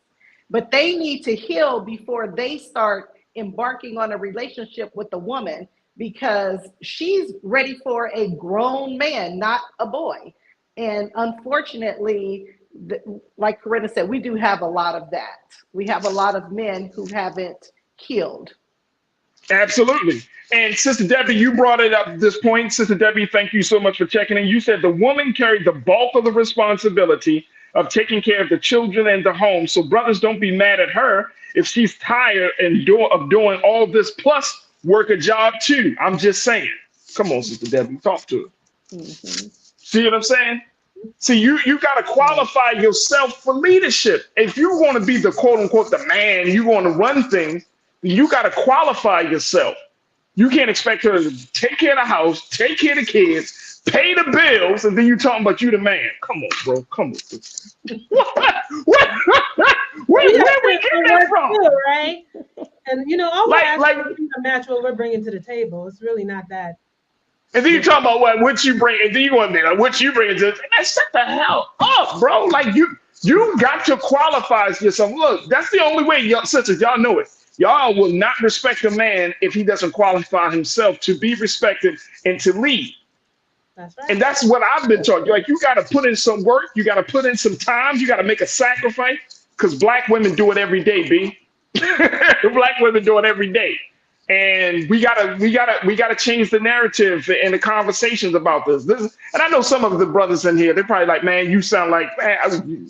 but they need to heal before they start embarking on a relationship with a woman, because she's ready for a grown man, not a boy. And unfortunately, like Corinna said, we do have a lot of that. We have a lot of men who haven't healed. Absolutely. And Sister Debbie, you brought it up at this point. Sister Debbie, thank you so much for checking in. You said the woman carried the bulk of the responsibility of taking care of the children and the home. So brothers, don't be mad at her if she's tired and of doing all this, plus work a job too. I'm just saying. Come on, Sister Debbie, talk to her. Mm-hmm. See what I'm saying? See, you got to qualify yourself for leadership. If you want to be the quote unquote the man, you want to run things, you got to qualify yourself. You can't expect her to take care of the house, take care of the kids, pay the bills, and then you talking about you the man. Come on, bro. Come on. Where we get that from? Too, right? And you know, all like a match what we're bringing to the table. It's really not that. And then you talking about what you bring, and then you want to be like, what you bring to man, shut the hell up, bro. Like you got to qualify yourself. Look, that's the only way, y'all sisters, y'all know it. Y'all will not respect a man if he doesn't qualify himself to be respected and to lead. That's right. And that's what I've been taught. Like, you got to put in some work. You got to put in some time. You got to make a sacrifice, because Black women do it every day, B. Black women do it every day. And we gotta change the narrative and the conversations about this. And I know some of the brothers in here, they're probably like, man, you sound like, man,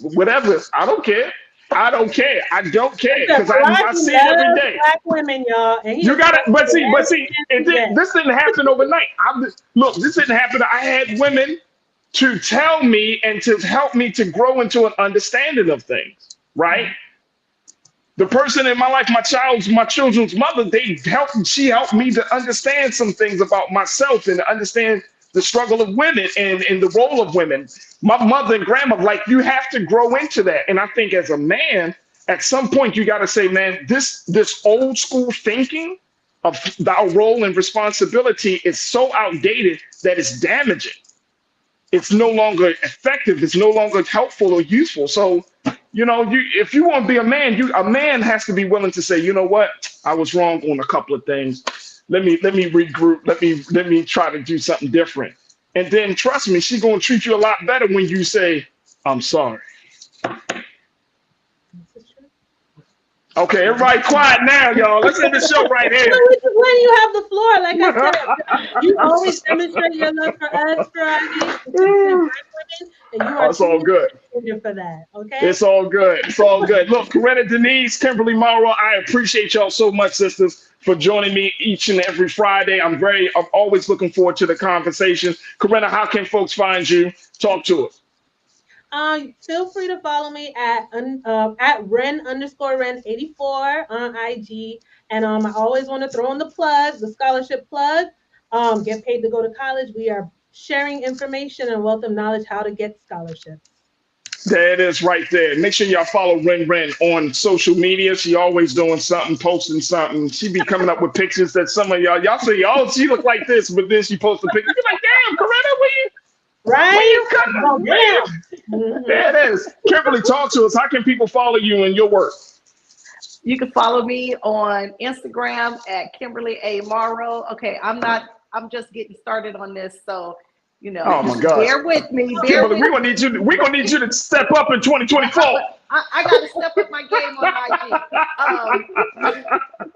whatever. I don't care. I don't care. I don't care, because I see it every day. Black women, y'all. And you got to, but see, this didn't happen overnight. Look, this didn't happen. I had women to tell me and to help me to grow into an understanding of things, right? The person in my life, my children's mother, she helped me to understand some things about myself and to understand the struggle of women and the role of women. My mother and grandma, like, you have to grow into that. And I think as a man, at some point, you got to say, man, this old school thinking of our role and responsibility is so outdated that it's damaging. It's no longer effective. It's no longer helpful or useful. So, you know, if you want to be a man has to be willing to say, you know what, I was wrong on a couple of things. Let me regroup. Let me try to do something different. And then trust me, she's gonna treat you a lot better when you say, I'm sorry. Okay, everybody quiet now, y'all. Let's end the show right here. When you have the floor, like I said, you always demonstrate your love for us, Farajii. It's all good. For that, okay? It's all good. It's all good. Look, Corinna, Denise, Kimberly Morrow, I appreciate y'all so much, sisters, for joining me each and every Friday. I'm always looking forward to the conversation. Corinna, how can folks find you? Talk to us. Feel free to follow me at Ren_Ren84 on IG. And I always want to throw in the scholarship plug. Get paid to go to college. We are sharing information and wealth of knowledge how to get scholarships. There it is right there. Make sure y'all follow Ren on social media. She always doing something, posting something. She be coming up with pictures that some of y'all say, oh, she look like this, but then she posts a picture. You're like, damn, Corinna, where you? Right? Where you coming? Oh, damn. There it is. Kimberly, talk to us. How can people follow you and your work? You can follow me on Instagram at Kimberly A. Morrow. Okay, I'm just getting started on this, so you know. Oh my God! Bear with me. Kimberly, we're gonna need you to step up in 2024. I got to step up my game on IG.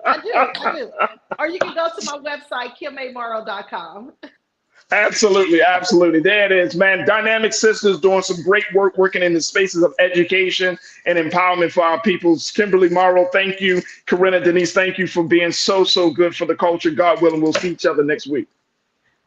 I do. Or you can go to my website, kimaymorrow.com. Absolutely. There it is, man. Dynamic sisters doing some great work, working in the spaces of education and empowerment for our peoples. Kimberly Morrow, thank you. Corinna, Denise, thank you for being so good for the culture. God willing, we'll see each other next week.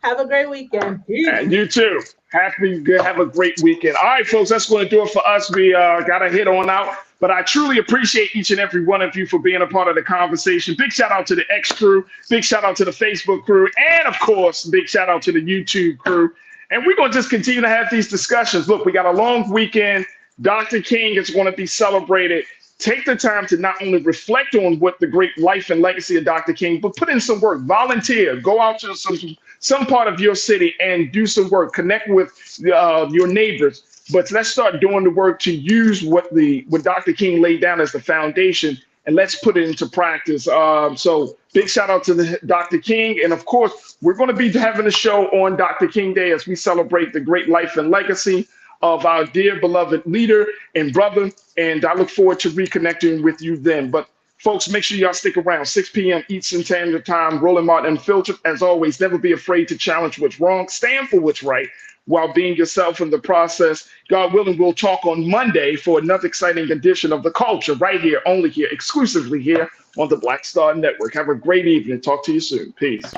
Have a great weekend. And you too. Have a great weekend. All right, folks, that's going to do it for us. We got to head on out. But I truly appreciate each and every one of you for being a part of the conversation. Big shout out to the X crew. Big shout out to the Facebook crew. And, of course, big shout out to the YouTube crew. And we're going to just continue to have these discussions. Look, we got a long weekend. Dr. King is going to be celebrated. Take the time to not only reflect on what the great life and legacy of Dr. King, but put in some work. Volunteer. Go out to some part of your city and do some work. Connect with your neighbors. But let's start doing the work to use what Dr. King laid down as the foundation, and let's put it into practice. So big shout out to Dr. King. And of course, we're going to be having a show on Dr. King Day as we celebrate the great life and legacy of our dear beloved leader and brother. And I look forward to reconnecting with you then. But folks, make sure y'all stick around. 6 p.m. Eastern Standard Time, Roland Martin Unfiltered. As always, never be afraid to challenge what's wrong. Stand for what's right while being yourself in the process. God willing, we'll talk on Monday for another exciting edition of The Culture right here, only here, exclusively here on the Black Star Network. Have a great evening. Talk to you soon. Peace.